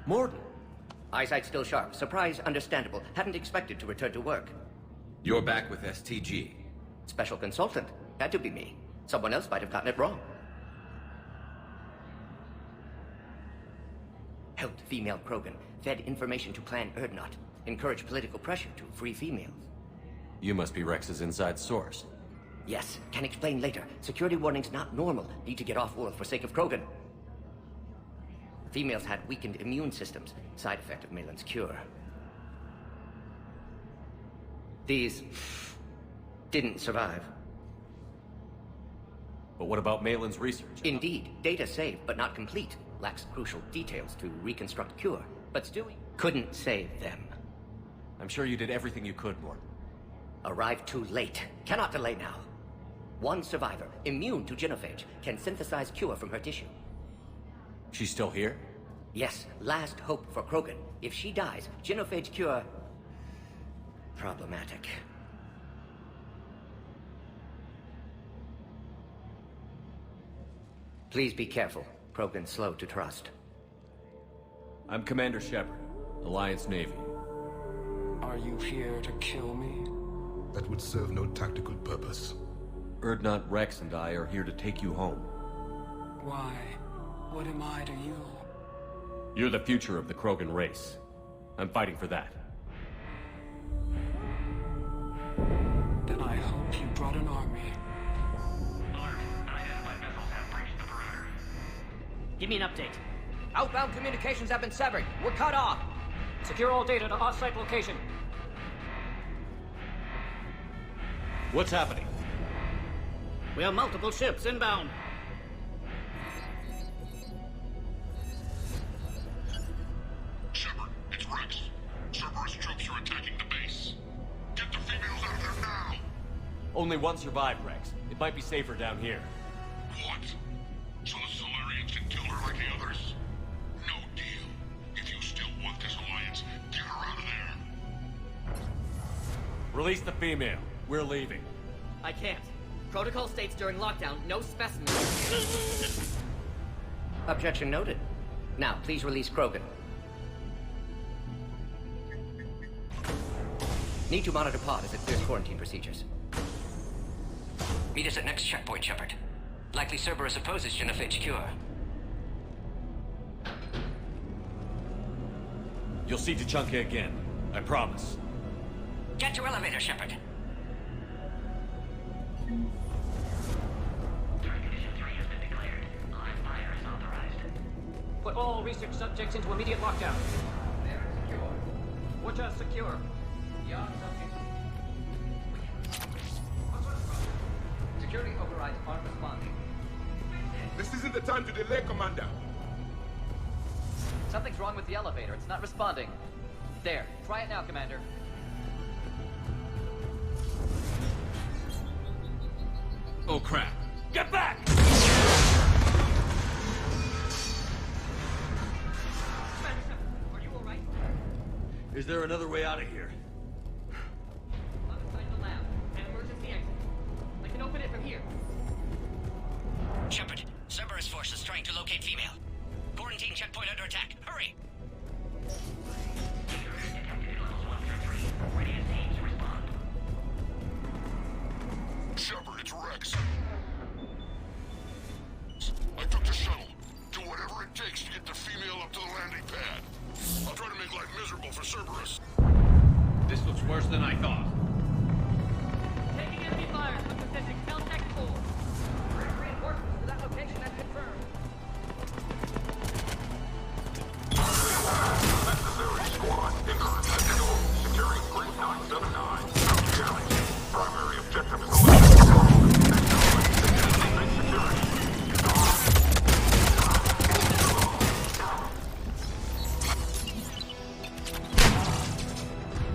[SPEAKER 10] Morden. Eyesight still sharp. Surprise understandable. Hadn't expected to return to work.
[SPEAKER 1] You're back with STG.
[SPEAKER 10] Special consultant. Had to be me. Someone else might have gotten it wrong. Helped female Krogan. Fed information to Clan Erdnot. Encouraged political pressure to free females.
[SPEAKER 3] You must be Rex's inside source.
[SPEAKER 10] Yes, can explain later. Security warning's not normal. Need to get off-world for sake of Krogan. Females had weakened immune systems. Side effect of Malin's cure. These... didn't survive.
[SPEAKER 3] But what about Malin's research?
[SPEAKER 10] Indeed. Data saved, but not complete. Lacks crucial details to reconstruct cure. But still, couldn't save them.
[SPEAKER 3] I'm sure you did everything you could, Morden.
[SPEAKER 10] Arrived too late. Cannot delay now. One survivor, immune to genophage, can synthesize cure from her tissue.
[SPEAKER 3] She's still here?
[SPEAKER 10] Yes, last hope for Krogan. If she dies, genophage cure... problematic. Please be careful. Krogan's slow to trust.
[SPEAKER 3] I'm Commander Shepard, Alliance Navy.
[SPEAKER 14] Are you here to kill me?
[SPEAKER 9] That would serve no tactical purpose.
[SPEAKER 3] Erdnot, Rex, and I are here to take you home.
[SPEAKER 14] Why? What am I to you?
[SPEAKER 3] You're the future of the Krogan race. I'm fighting for that.
[SPEAKER 14] Then I hope you brought an army.
[SPEAKER 5] Alert. Unidentified missiles have breached the perimeter.
[SPEAKER 10] Give me an update. Outbound communications have been severed. We're cut off.
[SPEAKER 15] Secure all data to off-site location.
[SPEAKER 3] What's happening?
[SPEAKER 7] We have multiple ships inbound.
[SPEAKER 6] Shepard, it's Rex. Cerberus troops are attacking the base. Get the females out of there now!
[SPEAKER 3] Only one survived, Rex. It might be safer down here.
[SPEAKER 6] What? So the Salarians
[SPEAKER 3] Release the female. We're leaving.
[SPEAKER 13] I can't. Protocol states during lockdown, no specimens.
[SPEAKER 10] Objection noted. Now, please release Krogan. Need to monitor pod as it clears quarantine procedures. Meet us at next checkpoint, Shepard. Likely Cerberus opposes genophage cure.
[SPEAKER 3] You'll see Tachanka again. I promise.
[SPEAKER 10] Get to elevator, Shepard.
[SPEAKER 15] Put all research subjects into immediate lockdown. They're secure. Which are secure? Young subjects. Security overrides aren't responding.
[SPEAKER 9] This isn't the time to delay, Commander.
[SPEAKER 15] Something's wrong with the elevator. It's not responding. There. Try it now, Commander.
[SPEAKER 1] Oh, crap.
[SPEAKER 3] Get back!
[SPEAKER 15] Are you alright?
[SPEAKER 3] Is there another way out of here?
[SPEAKER 15] Other side of the lab. An emergency exit. I can open it from here.
[SPEAKER 10] Shepard, Cerberus force is trying to locate female. Quarantine checkpoint under attack. Hurry!
[SPEAKER 6] Shepard, it's Rex. I took the shuttle. Do whatever it takes to get the female up to the landing pad. I'll try to make life miserable for Cerberus.
[SPEAKER 1] This looks worse than I thought.
[SPEAKER 15] Taking enemy fire. I'm presenting Caltech 4. Reinforcements to that location that's confirmed.
[SPEAKER 6] Necessary squad. Incremental. Securing Group 979. Challenge. Primary objective is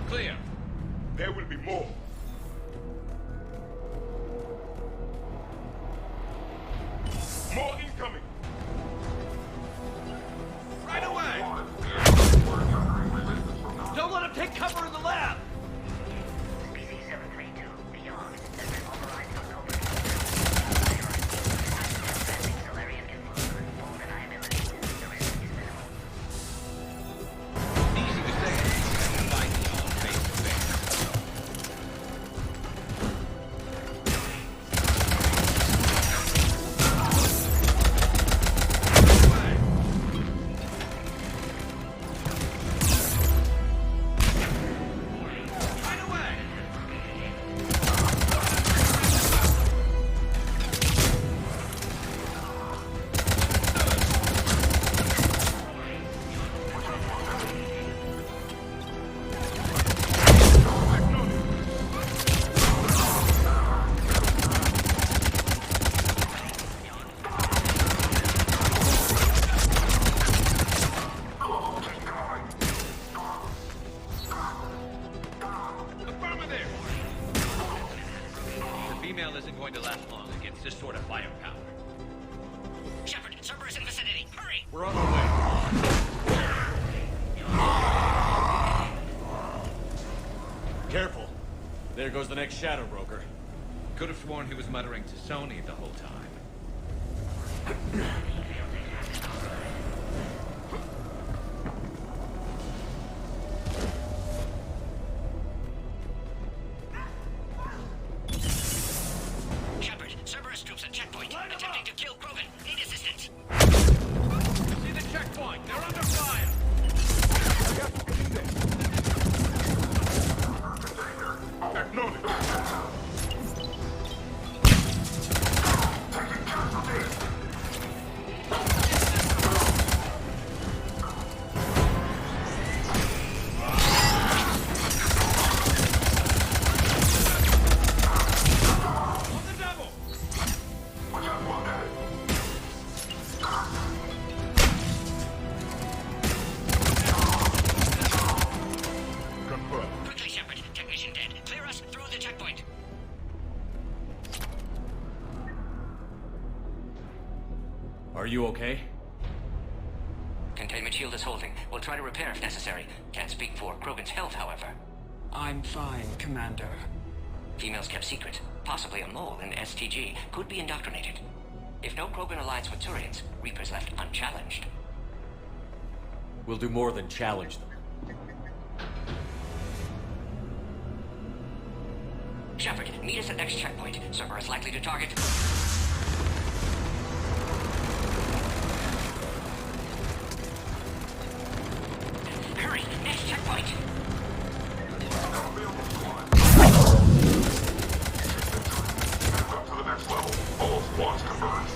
[SPEAKER 1] Clear.
[SPEAKER 9] There will be more. More incoming.
[SPEAKER 3] Right away! Don't let him take cover in the lab! There goes the next shadow broker.
[SPEAKER 1] Could have sworn he was muttering to Sony the whole time.
[SPEAKER 10] Shepard, Cerberus troops at checkpoint. Attempting to kill Krogan. Need assistance.
[SPEAKER 1] See the checkpoint. They're under fire.
[SPEAKER 9] Acknowledge.
[SPEAKER 3] Are you okay?
[SPEAKER 10] Containment shield is holding. We'll try to repair if necessary. Can't speak for Krogan's health, however.
[SPEAKER 14] I'm fine, Commander.
[SPEAKER 10] Females kept secret. Possibly a mole in STG. Could be indoctrinated. If no Krogan alliance with Turians, Reapers left unchallenged.
[SPEAKER 3] We'll do more than challenge them.
[SPEAKER 10] Shepard, meet us at next checkpoint. Cerberus likely to target. Hurry, next checkpoint.
[SPEAKER 6] Up to the next level. All squads converged.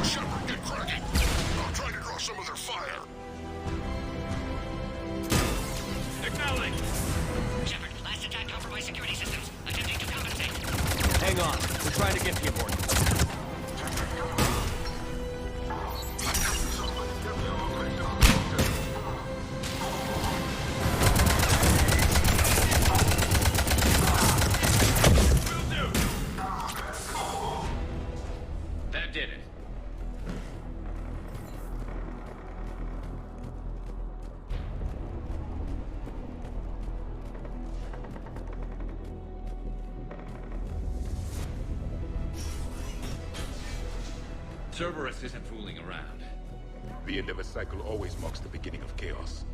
[SPEAKER 6] Shepard, get cracking. I'm trying to draw some of their fire.
[SPEAKER 10] Acknowledge. Shepard, last attack compromised security systems. Attempting to compensate.
[SPEAKER 3] Hang on. We're trying to get to you, Morton.
[SPEAKER 1] That did it. Cerberus isn't fooling around.
[SPEAKER 9] The end of a cycle always marks the beginning of chaos.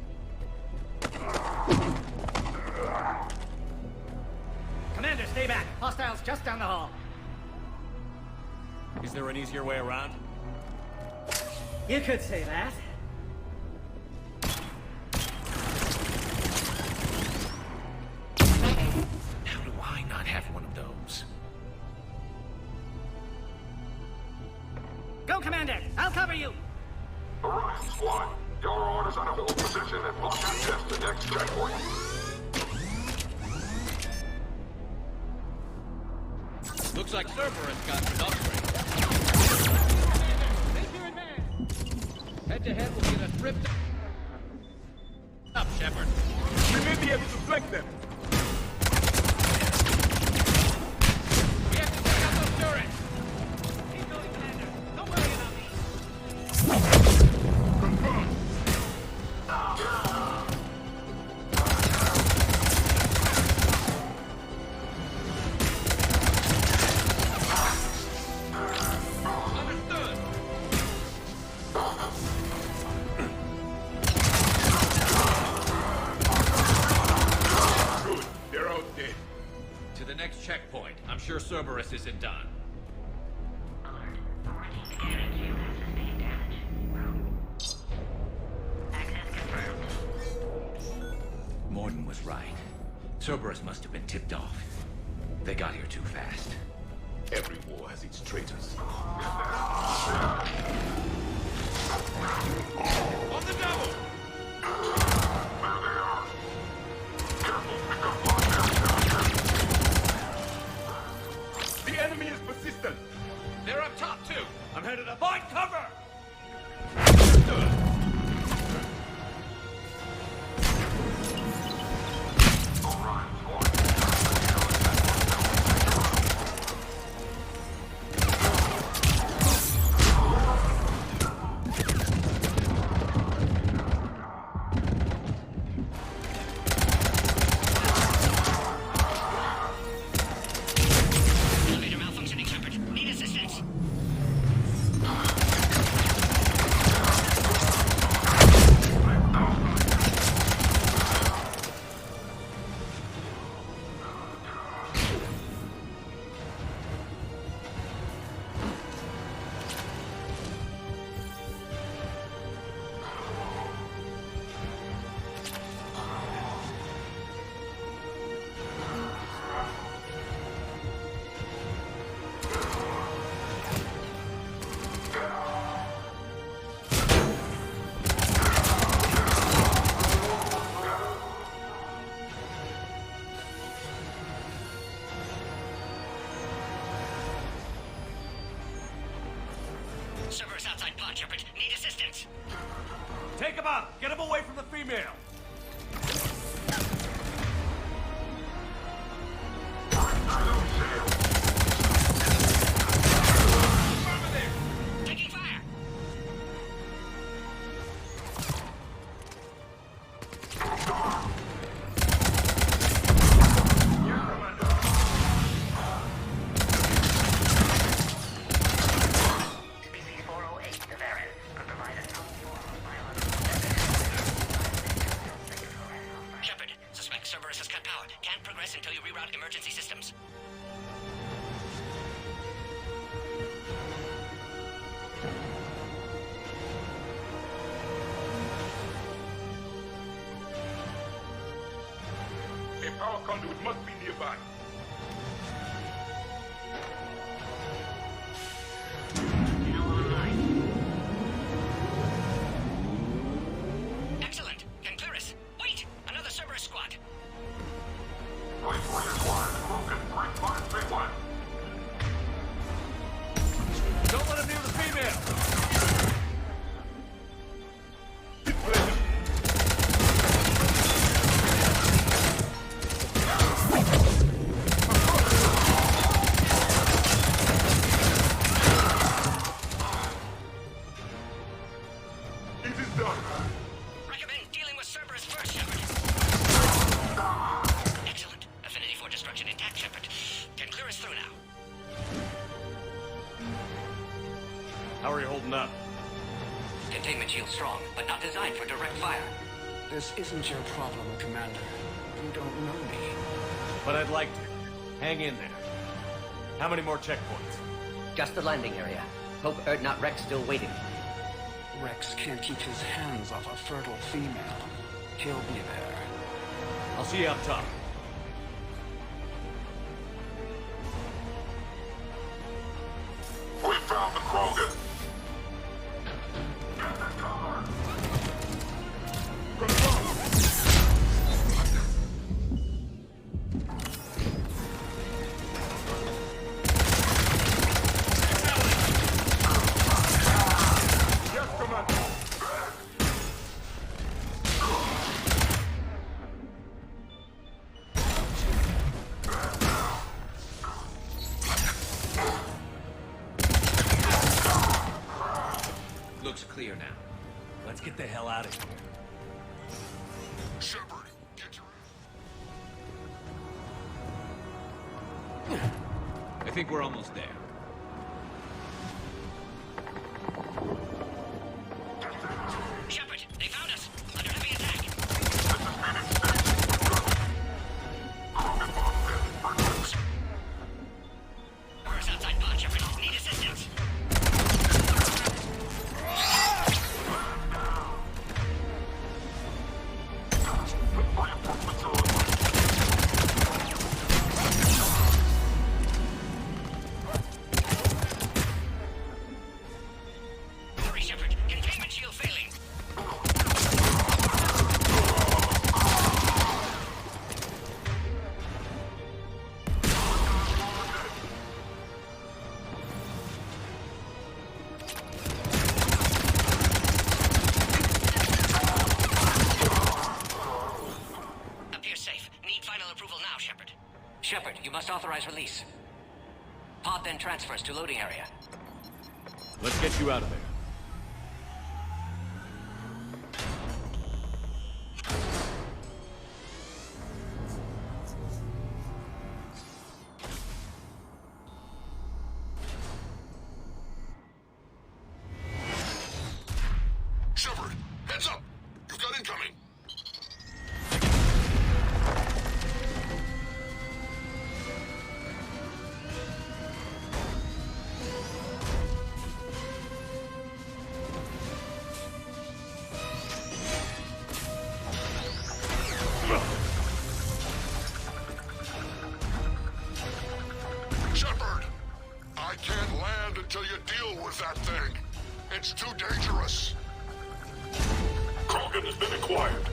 [SPEAKER 8] Commander, stay back. Hostiles just down the hall.
[SPEAKER 3] Is there an easier way around?
[SPEAKER 8] You could say that.
[SPEAKER 1] How do I not have one of those?
[SPEAKER 8] Go, Commander! I'll cover you!
[SPEAKER 6] Horizon Squad, your orders on a hold position and block access to next checkpoint.
[SPEAKER 1] Looks like Cerberus got some upgrades. Head-to-head will get us ripped up, Shepard.
[SPEAKER 9] We may be able to flank them.
[SPEAKER 1] We have to take out those turrets.
[SPEAKER 8] Keep going, Commander. Don't worry about me.
[SPEAKER 6] Confirmed.
[SPEAKER 1] Understood.
[SPEAKER 9] Good. They're out dead.
[SPEAKER 1] To the next checkpoint. I'm sure Cerberus isn't done.
[SPEAKER 5] Alert. Warning. Scanning queue has sustained damage. Access confirmed.
[SPEAKER 1] Morton was right. Cerberus must have been tipped off. They got here too fast.
[SPEAKER 9] Every war has its traitors.
[SPEAKER 1] On the double!
[SPEAKER 6] There they are. Careful, pick up podcast.
[SPEAKER 9] The enemy is persistent.
[SPEAKER 1] They're up top, too!
[SPEAKER 3] I'm headed up. Find cover!
[SPEAKER 6] Orion Squad.
[SPEAKER 10] Elevator malfunctioning, Shepard. Need assistance. Cerberus outside pod, Shepard. Need assistance.
[SPEAKER 3] Take him out! Get him away from the female!
[SPEAKER 5] Taking fire! Until you reroute emergency systems.
[SPEAKER 9] A power conduit must be nearby.
[SPEAKER 5] Excellent. Can clear us. Wait! Another Cerberus squad.
[SPEAKER 3] Don't let him near the female!
[SPEAKER 9] It is done.
[SPEAKER 5] Recommend dealing with Cerberus first, Shepard. Excellent. Affinity for destruction intact, Shepard. Can clear us through now.
[SPEAKER 3] How are you holding up?
[SPEAKER 5] Containment shield strong, but not designed for direct fire.
[SPEAKER 14] This isn't your problem, Commander. You don't know me.
[SPEAKER 3] But I'd like to. Hang in there. How many more checkpoints?
[SPEAKER 10] Just the landing area. Hope not Rex still waiting.
[SPEAKER 14] Rex can't keep his hands off a fertile female. He'll be there.
[SPEAKER 3] I'll see you up top.
[SPEAKER 9] We found the Krogan. Get the cover. Yes, Commander.
[SPEAKER 1] Looks clear now.
[SPEAKER 3] Let's get the hell out of here.
[SPEAKER 9] Shepard, get your...
[SPEAKER 1] I think we're almost there.
[SPEAKER 5] Shepard, they found us. Under heavy attack. Cerberus outside pod, Shepard. Need assistance. Hurry, Shepard. Containment shield failing. Appears safe. Need final approval now, Shepard. Shepard, you must authorize release. Pod then transfers to loading area.
[SPEAKER 3] Let's get you out of there.
[SPEAKER 9] Shepard, heads up. You've got incoming. Shepard, I can't land until you deal with that thing. It's too dangerous. Krogan has been acquired.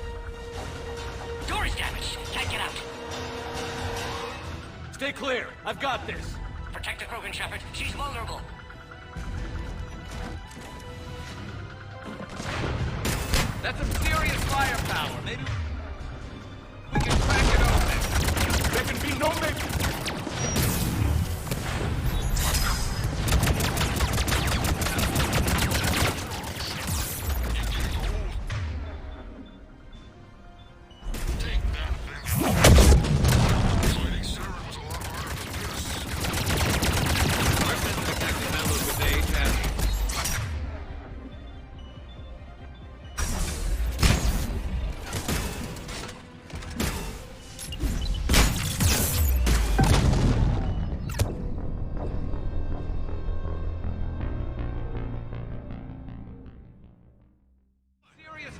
[SPEAKER 5] Door is damaged. Can't get out.
[SPEAKER 3] Stay clear. I've got this.
[SPEAKER 5] Protect the Krogan, Shepard. She's vulnerable.
[SPEAKER 1] That's some serious firepower. Maybe we can crack it open.
[SPEAKER 9] There can be no maybe.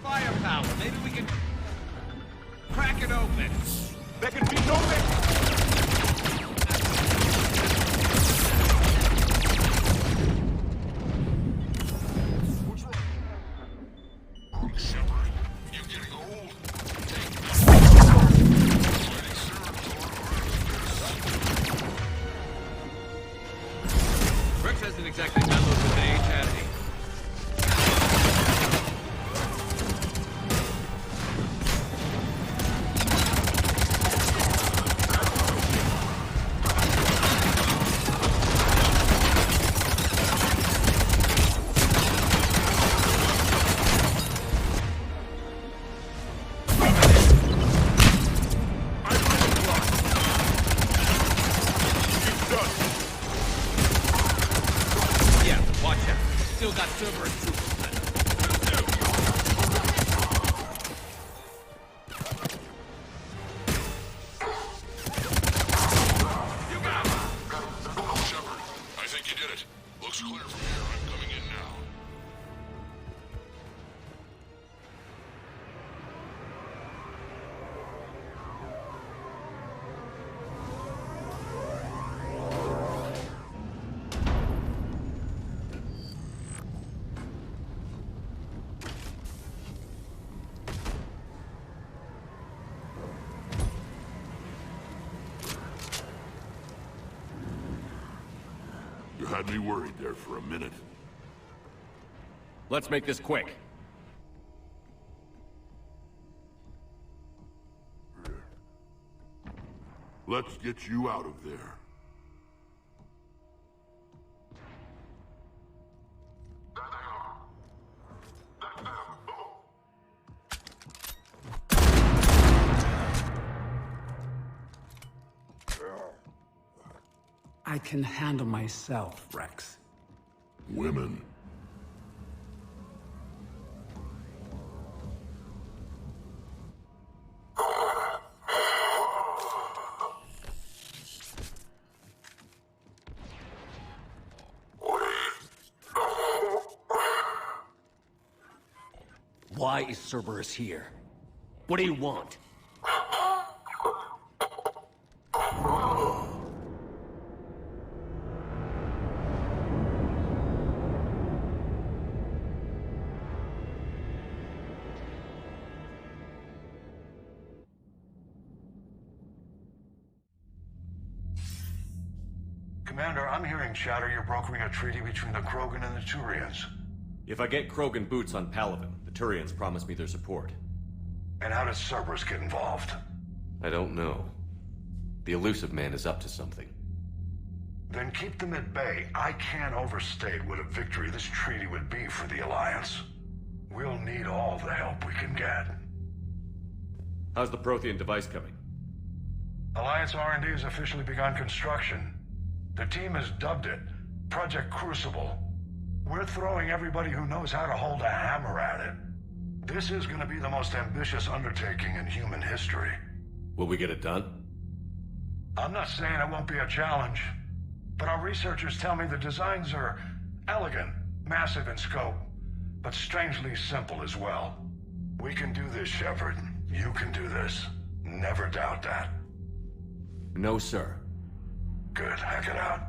[SPEAKER 1] Firepower. Maybe we can crack it open.
[SPEAKER 9] There can be no maybe.
[SPEAKER 6] What's wrong? Shepard, you getting old?
[SPEAKER 1] Rex hasn't exactly mellowed with age, has he? Still got silver and troops.
[SPEAKER 6] You got it! Shepard, I think you did it. Looks clear from here. I'm coming in now. You had me worried there for a minute.
[SPEAKER 3] Let's make this quick.
[SPEAKER 6] Let's get you out of there.
[SPEAKER 14] I can handle myself, Rex.
[SPEAKER 6] Women.
[SPEAKER 10] Why is Cerberus here? What do you want?
[SPEAKER 12] Commander, I'm hearing chatter you're brokering a treaty between the Krogan and the Turians.
[SPEAKER 3] If I get Krogan boots on Palaven, the Turians promise me their support.
[SPEAKER 12] And how does Cerberus get involved?
[SPEAKER 3] I don't know. The elusive man is up to something.
[SPEAKER 12] Then keep them at bay. I can't overstate what a victory this treaty would be for the Alliance. We'll need all the help we can get.
[SPEAKER 3] How's the Prothean device coming?
[SPEAKER 12] Alliance R&D has officially begun construction. The team has dubbed it Project Crucible. We're throwing everybody who knows how to hold a hammer at it. This is going to be the most ambitious undertaking in human history.
[SPEAKER 3] Will we get it done?
[SPEAKER 12] I'm not saying it won't be a challenge, but our researchers tell me the designs are elegant, massive in scope, but strangely simple as well. We can do this, Shepard. You can do this. Never doubt that.
[SPEAKER 3] No, sir.
[SPEAKER 12] Good. Hack it out.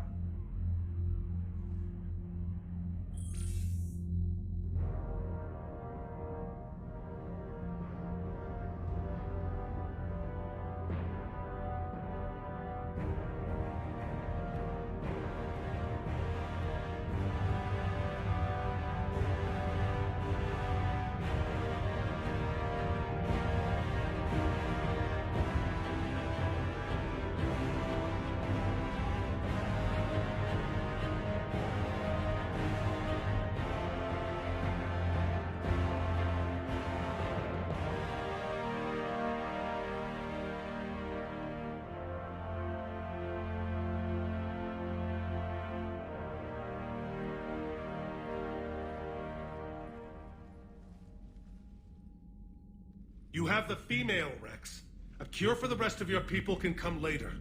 [SPEAKER 23] You have the female, Rex. A cure for the rest of your people can come later.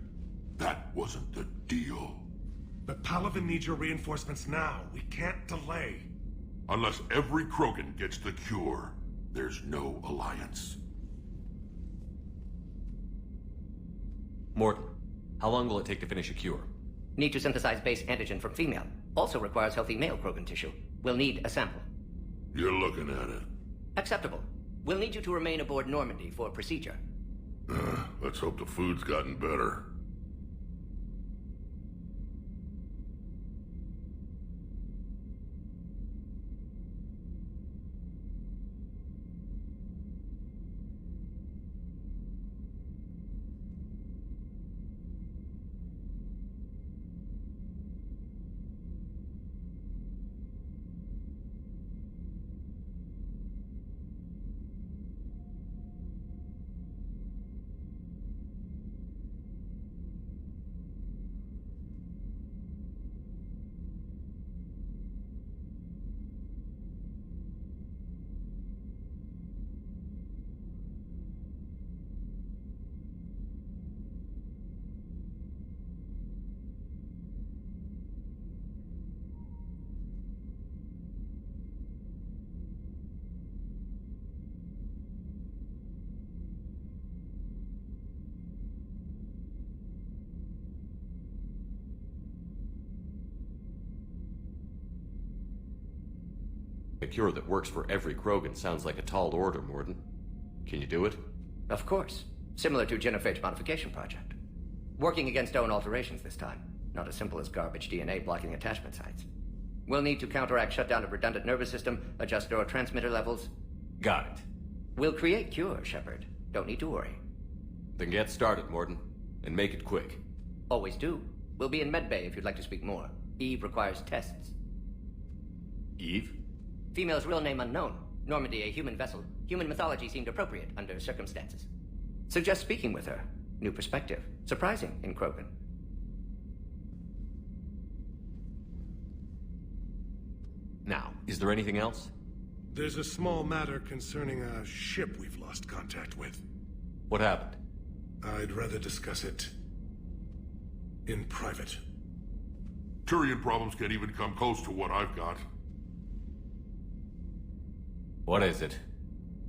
[SPEAKER 6] That wasn't the deal.
[SPEAKER 23] But Palaven needs your reinforcements now. We can't delay.
[SPEAKER 6] Unless every Krogan gets the cure, there's no alliance.
[SPEAKER 3] Morton, how long will it take to finish a cure?
[SPEAKER 10] Need to synthesize base antigen from female. Also requires healthy male Krogan tissue. We'll need a sample.
[SPEAKER 6] You're looking at it.
[SPEAKER 10] Acceptable. We'll need you to remain aboard Normandy for procedure.
[SPEAKER 6] Let's hope the food's gotten better.
[SPEAKER 3] A cure that works for every Krogan sounds like a tall order, Morton. Can you do it?
[SPEAKER 10] Of course. Similar to Genophage modification project. Working against own alterations this time. Not as simple as garbage DNA blocking attachment sites. We'll need to counteract shutdown of redundant nervous system, adjust neurotransmitter levels.
[SPEAKER 3] Got it.
[SPEAKER 10] We'll create cure, Shepard. Don't need to worry.
[SPEAKER 3] Then get started, Morton. And make it quick.
[SPEAKER 10] Always do. We'll be in medbay if you'd like to speak more. Eve requires tests.
[SPEAKER 3] Eve?
[SPEAKER 10] Female's real name unknown. Normandy a human vessel. Human mythology seemed appropriate under circumstances. Suggest speaking with her. New perspective. Surprising in Krogan.
[SPEAKER 3] Now, is there anything else?
[SPEAKER 23] There's a small matter concerning a ship we've lost contact with.
[SPEAKER 3] What happened?
[SPEAKER 23] I'd rather discuss it in private.
[SPEAKER 6] Turian problems can't even come close to what I've got.
[SPEAKER 3] What is it?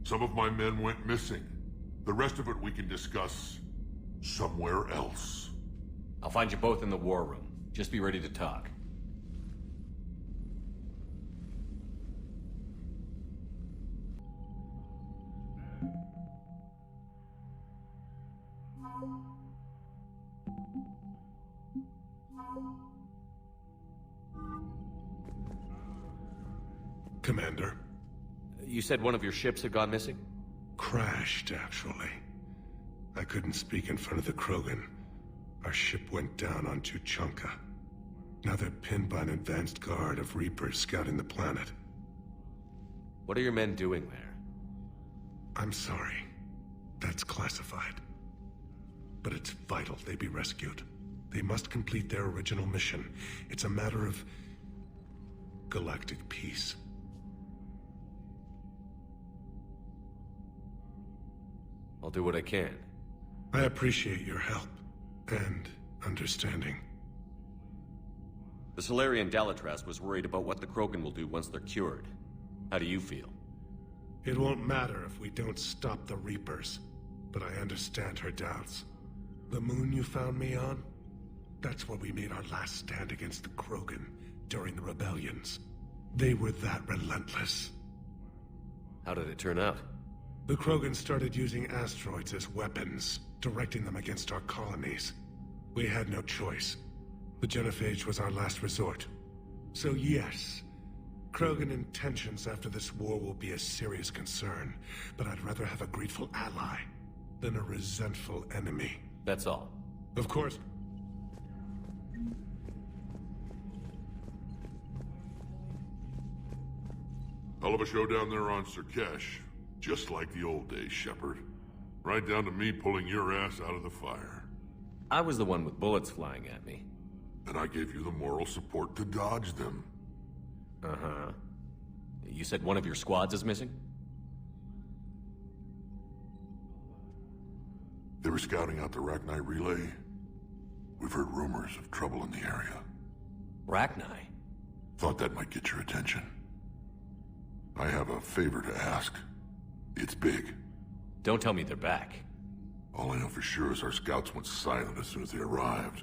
[SPEAKER 6] Some of my men went missing. The rest of it we can discuss somewhere else.
[SPEAKER 3] I'll find you both in the war room. Just be ready to talk.
[SPEAKER 23] Commander.
[SPEAKER 3] You said one of your ships had gone missing?
[SPEAKER 23] Crashed, actually. I couldn't speak in front of the Krogan. Our ship went down on Tuchanka. Now they're pinned by an advanced guard of Reapers scouting the planet.
[SPEAKER 3] What are your men doing there?
[SPEAKER 23] I'm sorry. That's classified. But it's vital they be rescued. They must complete their original mission. It's a matter of galactic peace.
[SPEAKER 3] I'll do what I can.
[SPEAKER 23] I appreciate your help and understanding.
[SPEAKER 3] The Salarian Dalatras was worried about what the Krogan will do once they're cured. How do you feel?
[SPEAKER 23] It won't matter if we don't stop the Reapers, but I understand her doubts. The moon you found me on? That's where we made our last stand against the Krogan during the rebellions. They were that relentless.
[SPEAKER 3] How did it turn out?
[SPEAKER 23] The Krogan started using asteroids as weapons, directing them against our colonies. We had no choice. The Genophage was our last resort. So yes, Krogan intentions after this war will be a serious concern, but I'd rather have a grateful ally than a resentful enemy.
[SPEAKER 3] That's all.
[SPEAKER 23] Of course.
[SPEAKER 6] Hell of a show down there on Sur'Keš. Just like the old days, Shepard. Right down to me pulling your ass out of the fire.
[SPEAKER 3] I was the one with bullets flying at me.
[SPEAKER 6] And I gave you the moral support to dodge them.
[SPEAKER 3] Uh-huh. You said one of your squads is missing?
[SPEAKER 6] They were scouting out the Rachni relay. We've heard rumors of trouble in the area.
[SPEAKER 3] Rachni?
[SPEAKER 6] Thought that might get your attention. I have a favor to ask. It's big.
[SPEAKER 3] Don't tell me they're back.
[SPEAKER 6] All I know for sure is our scouts went silent as soon as they arrived.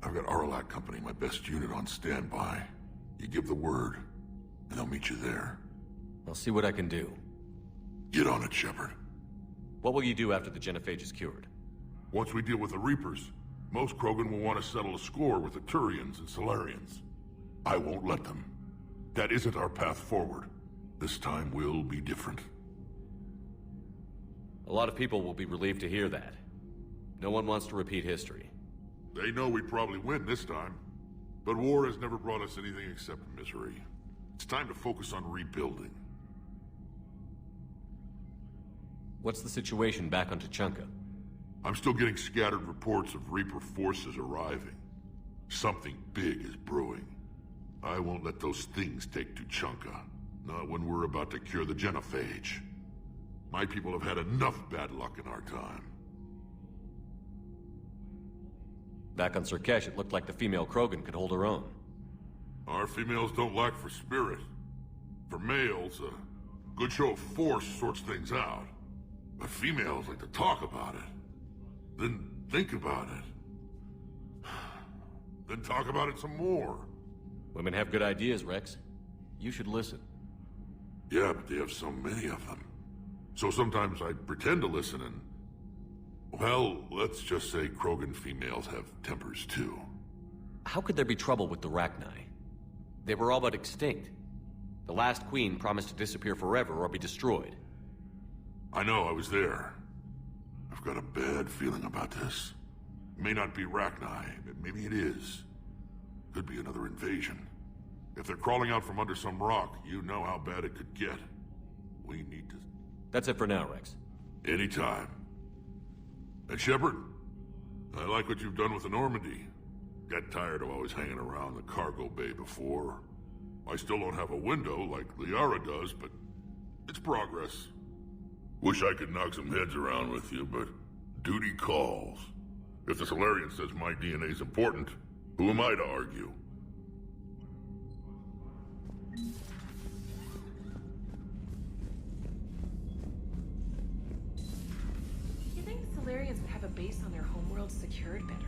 [SPEAKER 6] I've got Aralac Company, my best unit, on standby. You give the word, and they'll meet you there.
[SPEAKER 3] I'll see what I can do.
[SPEAKER 6] Get on it, Shepard.
[SPEAKER 3] What will you do after the genophage is cured?
[SPEAKER 6] Once we deal with the Reapers, most Krogan will want to settle a score with the Turians and Salarians. I won't let them. That isn't our path forward. This time will be different.
[SPEAKER 3] A lot of people will be relieved to hear that. No one wants to repeat history.
[SPEAKER 6] They know we'd probably win this time. But war has never brought us anything except misery. It's time to focus on rebuilding.
[SPEAKER 3] What's the situation back on Tuchanka?
[SPEAKER 6] I'm still getting scattered reports of Reaper forces arriving. Something big is brewing. I won't let those things take Tuchanka. Not when we're about to cure the genophage. My people have had enough bad luck in our time.
[SPEAKER 3] Back on Sur'Keš, it looked like the female Krogan could hold her own.
[SPEAKER 6] Our females don't lack for spirit. For males, a good show of force sorts things out. But females like to talk about it. Then think about it. Then talk about it some more.
[SPEAKER 3] Women have good ideas, Rex. You should listen.
[SPEAKER 6] Yeah, but they have so many of them. So sometimes I pretend to listen and... Well, let's just say Krogan females have tempers too.
[SPEAKER 3] How could there be trouble with the Rachni? They were all but extinct. The last queen promised to disappear forever or be destroyed.
[SPEAKER 6] I know, I was there. I've got a bad feeling about this. It may not be Rachni, but maybe it is. Could be another invasion. If they're crawling out from under some rock, you know how bad it could get. We need to...
[SPEAKER 3] That's it for now, Rex.
[SPEAKER 6] Anytime. And Shepard, I like what you've done with the Normandy. Got tired of always hanging around the cargo bay before. I still don't have a window like Liara does, but it's progress. Wish I could knock some heads around with you, but duty calls. If the Salarian says my DNA's important, who am I to argue?
[SPEAKER 21] You think Salarians would have a base on their homeworld secured better?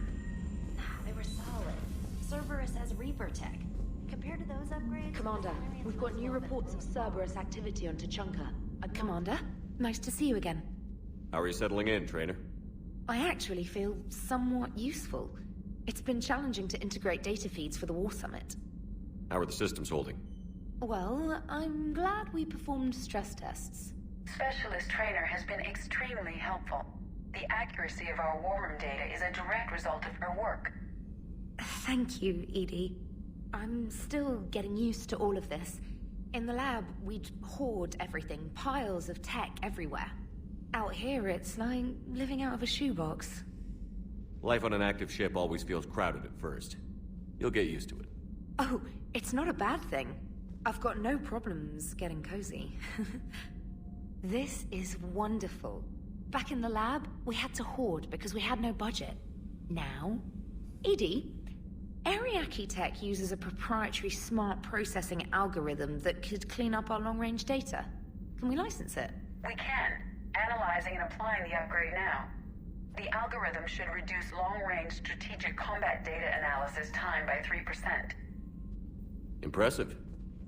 [SPEAKER 2] Nah, they were solid. Cerberus has Reaper tech. Compared to those upgrades...
[SPEAKER 21] Commander, we've got new reports of Cerberus activity on Tuchanka. Commander, nice to see you again.
[SPEAKER 3] How are you settling in, trainer?
[SPEAKER 21] I actually feel somewhat useful. It's been challenging to integrate data feeds for the War Summit.
[SPEAKER 3] How are the systems holding?
[SPEAKER 21] Well, I'm glad we performed stress tests.
[SPEAKER 16] Specialist Trainer has been extremely helpful. The accuracy of our war room data is a direct result of her work.
[SPEAKER 21] Thank you, Edie. I'm still getting used to all of this. In the lab, we'd hoard everything, piles of tech everywhere. Out here, it's like living out of a shoebox.
[SPEAKER 3] Life on an active ship always feels crowded at first. You'll get used to it.
[SPEAKER 21] Oh, it's not a bad thing. I've got no problems getting cozy. This is wonderful. Back in the lab, we had to hoard because we had no budget. Now, Edie, Ariake Tech uses a proprietary smart processing algorithm that could clean up our long-range data. Can we license it?
[SPEAKER 16] We can. Analyzing and applying the upgrade now. The algorithm should reduce long-range strategic combat data analysis time by 3%.
[SPEAKER 3] Impressive.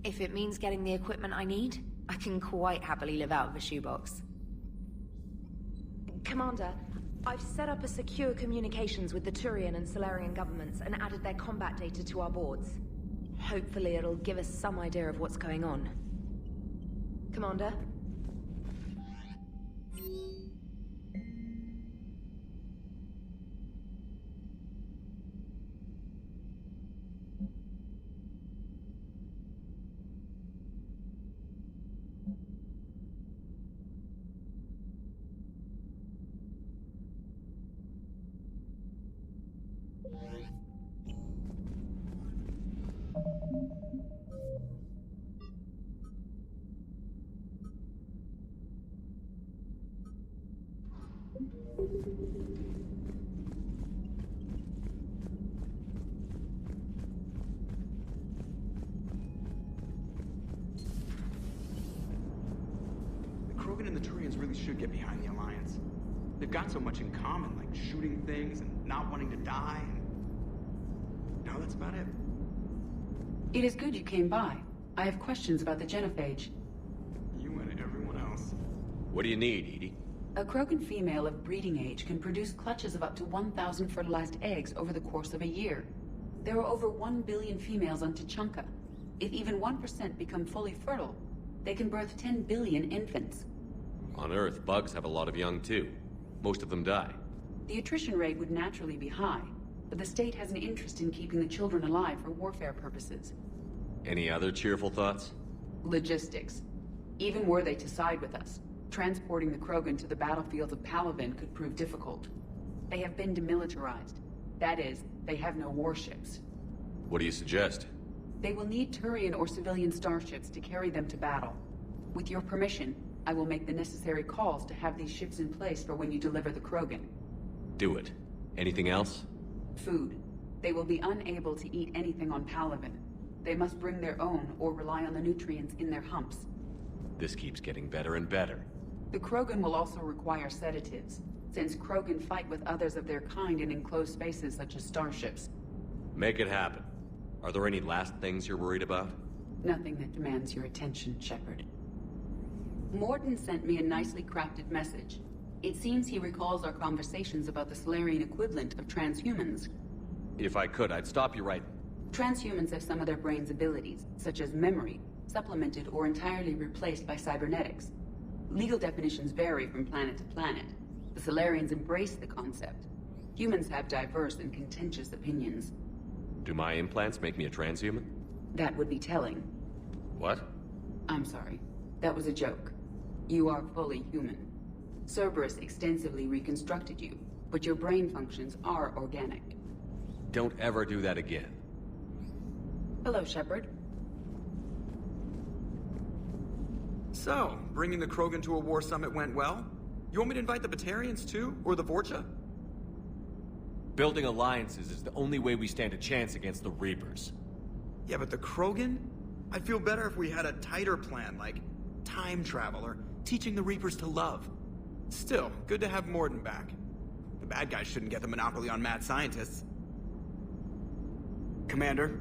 [SPEAKER 21] If it means getting the equipment I need, I can quite happily live out of a shoebox. Commander, I've set up a secure communications with the Turian and Salarian governments and added their combat data to our boards. Hopefully it'll give us some idea of what's going on. Commander?
[SPEAKER 4] Salarians should get behind the Alliance. They've got so much in common, like shooting things and not wanting to die. No, that's about it.
[SPEAKER 19] It is good you came by. I have questions about the genophage.
[SPEAKER 4] You and everyone else.
[SPEAKER 3] What do you need, Edie?
[SPEAKER 19] A Krogan female of breeding age can produce clutches of up to 1,000 fertilized eggs over the course of a year. There are over 1 billion females on Tuchanka. If even 1% become fully fertile, they can birth 10 billion infants.
[SPEAKER 3] On Earth, bugs have a lot of young too. Most of them die.
[SPEAKER 19] The attrition rate would naturally be high, but the state has an interest in keeping the children alive for warfare purposes.
[SPEAKER 3] Any other cheerful thoughts?
[SPEAKER 19] Logistics. Even were they to side with us, transporting the Krogan to the battlefields of Palaven could prove difficult. They have been demilitarized. That is, they have no warships.
[SPEAKER 3] What do you suggest?
[SPEAKER 19] They will need Turian or civilian starships to carry them to battle. With your permission, I will make the necessary calls to have these ships in place for when you deliver the Krogan.
[SPEAKER 3] Do it. Anything else?
[SPEAKER 19] Food. They will be unable to eat anything on Palaven. They must bring their own or rely on the nutrients in their humps.
[SPEAKER 3] This keeps getting better and better.
[SPEAKER 19] The Krogan will also require sedatives, since Krogan fight with others of their kind in enclosed spaces such as starships.
[SPEAKER 3] Make it happen. Are there any last things you're worried about?
[SPEAKER 19] Nothing that demands your attention, Shepard. Morden sent me a nicely crafted message. It seems he recalls our conversations about the Salarian equivalent of transhumans.
[SPEAKER 3] If I could, I'd stop you right...
[SPEAKER 19] Transhumans have some of their brain's abilities, such as memory, supplemented or entirely replaced by cybernetics. Legal definitions vary from planet to planet. The Salarians embrace the concept. Humans have diverse and contentious opinions.
[SPEAKER 3] Do my implants make me a transhuman?
[SPEAKER 19] That would be telling.
[SPEAKER 3] What?
[SPEAKER 19] I'm sorry. That was a joke. You are fully human. Cerberus extensively reconstructed you, but your brain functions are organic.
[SPEAKER 3] Don't ever do that again.
[SPEAKER 19] Hello, Shepard.
[SPEAKER 4] So, bringing the Krogan to a war summit went well? You want me to invite the Batarians too? Or the Vorcha?
[SPEAKER 3] Building alliances is the only way we stand a chance against the Reapers.
[SPEAKER 4] Yeah, but the Krogan? I'd feel better if we had a tighter plan, like time travel or teaching the Reapers to love. Still, good to have Morden back. The bad guys shouldn't get the monopoly on mad scientists. Commander?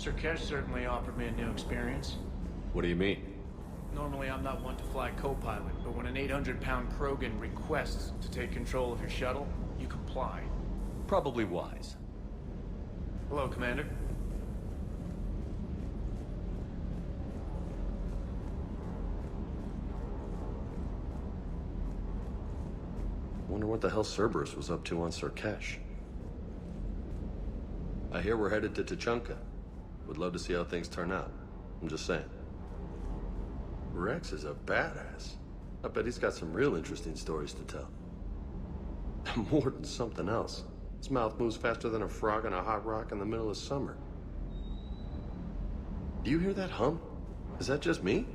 [SPEAKER 17] Sur'Keš certainly offered me a new experience.
[SPEAKER 3] What do you mean?
[SPEAKER 17] Normally I'm not one to fly co-pilot, but when an 800-pound Krogan requests to take control of your shuttle, you comply.
[SPEAKER 3] Probably wise.
[SPEAKER 17] Hello, Commander.
[SPEAKER 20] Wonder what the hell Cerberus was up to on Sur'Keš. I hear we're headed to Tuchanka. Would love to see how things turn out. I'm just saying. Rex is a badass. I bet he's got some real interesting stories to tell. More than something else. His mouth moves faster than a frog on a hot rock in the middle of summer. Do you hear that hum? Is that just me?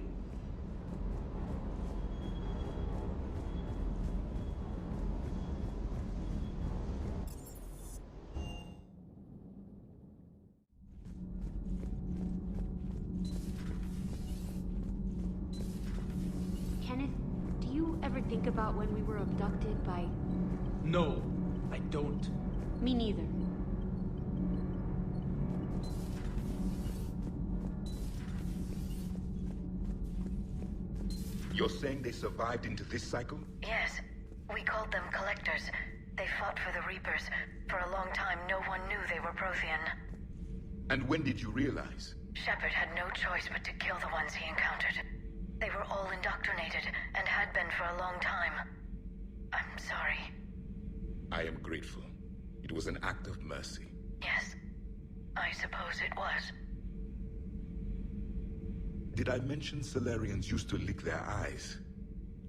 [SPEAKER 2] Think about when we were abducted by...
[SPEAKER 4] No, I don't.
[SPEAKER 2] Me neither.
[SPEAKER 9] You're saying they survived into this cycle?
[SPEAKER 16] Yes. We called them Collectors. They fought for the Reapers. For a long time, no one knew they were Prothean.
[SPEAKER 9] And when did you realize?
[SPEAKER 16] Shepard had no choice but to kill the ones he encountered. They were all indoctrinated, and had been for a long time. I'm sorry.
[SPEAKER 9] I am grateful. It was an act of mercy.
[SPEAKER 16] Yes, I suppose it was.
[SPEAKER 9] Did I mention Salarians used to lick their eyes?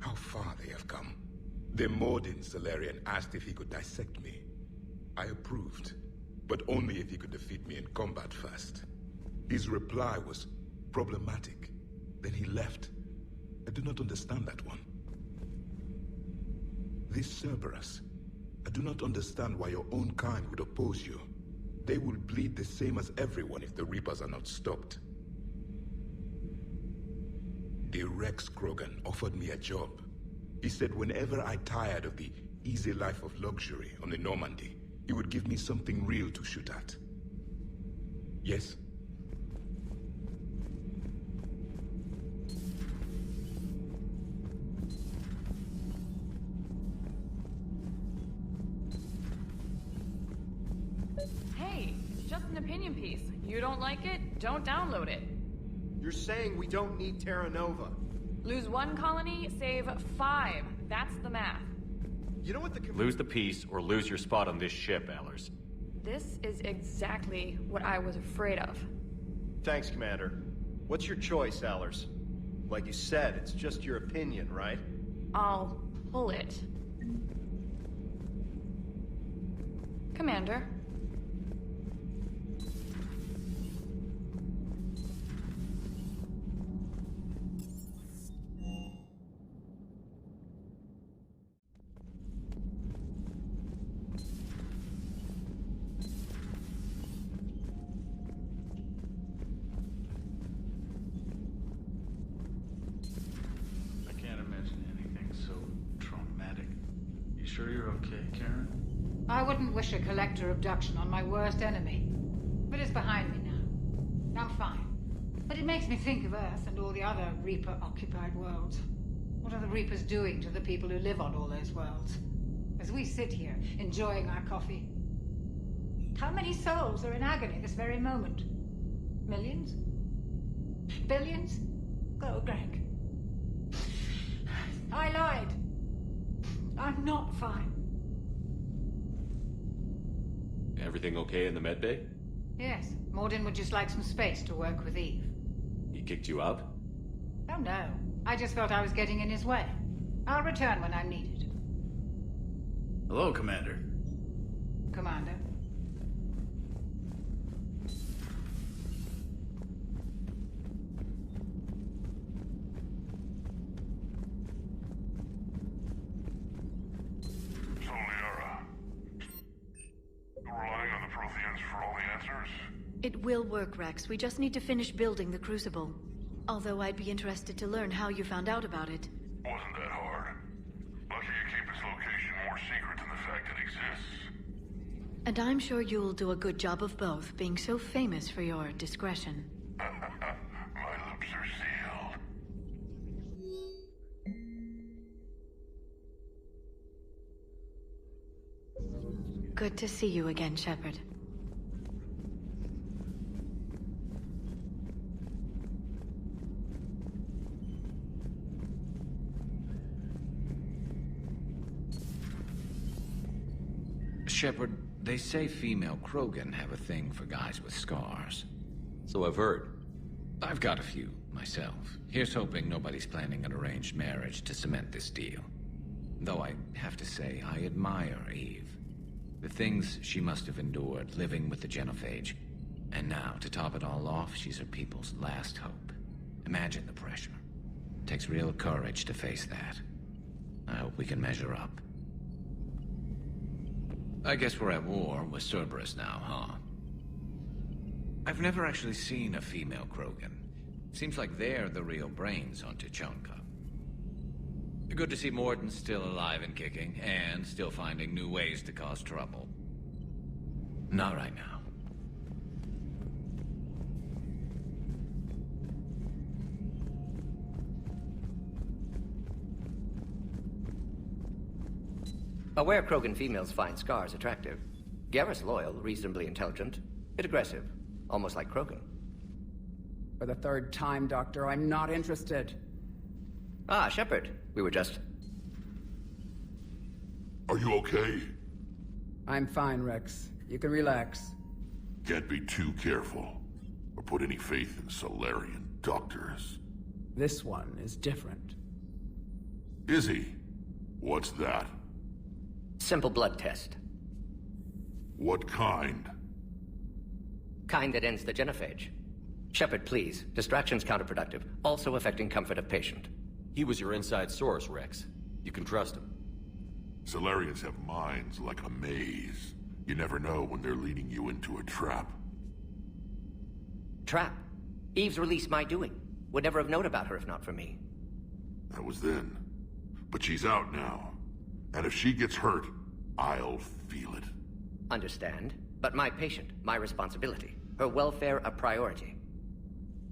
[SPEAKER 9] How far they have come. The Morden Salarian asked if he could dissect me. I approved. but only if he could defeat me in combat first. His reply was problematic. Then he left. I do not understand that one. This Cerberus, I do not understand why your own kind would oppose you. They will bleed the same as everyone if the Reapers are not stopped. The Rex Krogan offered me a job. He said whenever I tired of the easy life of luxury on the Normandy, he would give me something real to shoot at. Yes?
[SPEAKER 15] Hey, it's just an opinion piece. You don't like it? Don't download it.
[SPEAKER 11] You're saying we don't need Terra Nova.
[SPEAKER 15] Lose 1 colony, save 5. That's the math.
[SPEAKER 11] You know what the...
[SPEAKER 3] Lose the piece or lose your spot on this ship, Allers.
[SPEAKER 15] This is exactly what I was afraid of.
[SPEAKER 11] Thanks, Commander. What's your choice, Allers? Like you said, it's just your opinion, right?
[SPEAKER 15] I'll pull it. Commander.
[SPEAKER 17] Sure you're okay, Karen?
[SPEAKER 18] I wouldn't wish a collector abduction on my worst enemy. But it's behind me now. I'm fine. But it makes me think of Earth and all the other Reaper-occupied worlds. What are the Reapers doing to the people who live on all those worlds? As we sit here, enjoying our coffee. How many souls are in agony this very moment? Millions? Billions? Go, Greg. I lied. I'm not fine.
[SPEAKER 3] Everything okay in the medbay?
[SPEAKER 18] Yes, Morden would just like some space to work with Eve.
[SPEAKER 3] He kicked you out?
[SPEAKER 18] Oh no, I just felt I was getting in his way. I'll return when I'm needed.
[SPEAKER 17] Hello, Commander.
[SPEAKER 18] Commander.
[SPEAKER 2] It will work, Rex. We just need to finish building the Crucible. Although I'd be interested to learn how you found out about it.
[SPEAKER 6] Wasn't that hard. Lucky you keep its location more secret than the fact it exists.
[SPEAKER 2] And I'm sure you'll do a good job of both, being so famous for your discretion.
[SPEAKER 6] My lips are sealed.
[SPEAKER 2] Good to see you again, Shepard.
[SPEAKER 1] Shepard, they say female Krogan have a thing for guys with scars.
[SPEAKER 3] So I've heard.
[SPEAKER 1] I've got a few, myself. Here's hoping nobody's planning an arranged marriage to cement this deal. Though I have to say, I admire Eve. The things she must have endured living with the genophage. And now, to top it all off, she's her people's last hope. Imagine the pressure. Takes real courage to face that. I hope we can measure up. I guess we're at war with Cerberus now, huh? I've never actually seen a female Krogan. Seems like they're the real brains on Tuchanka. Good to see Morden still alive and kicking, and still finding new ways to cause trouble. Not right now.
[SPEAKER 10] Aware Krogan females find scars attractive. Garrus loyal, reasonably intelligent, bit aggressive, almost like Krogan.
[SPEAKER 22] For the 3rd time, Doctor, I'm not interested.
[SPEAKER 10] Ah, Shepard. We were just...
[SPEAKER 6] Are you okay?
[SPEAKER 22] I'm fine, Rex. You can relax.
[SPEAKER 6] Can't be too careful, or put any faith in Salarian doctors.
[SPEAKER 22] This one is different.
[SPEAKER 6] Is he? What's that?
[SPEAKER 10] Simple blood test.
[SPEAKER 6] What kind?
[SPEAKER 10] Kind that ends the genophage. Shepard, please. Distraction's counterproductive, also affecting comfort of patient.
[SPEAKER 3] He was your inside source, Rex. You can trust him.
[SPEAKER 6] Salarians have minds like a maze. You never know when they're leading you into a trap.
[SPEAKER 10] Trap? Eve's release my doing. Would never have known about her if not for me.
[SPEAKER 6] That was then. But she's out now. And if she gets hurt, I'll feel it.
[SPEAKER 10] Understand. But my patient, my responsibility. Her welfare a priority.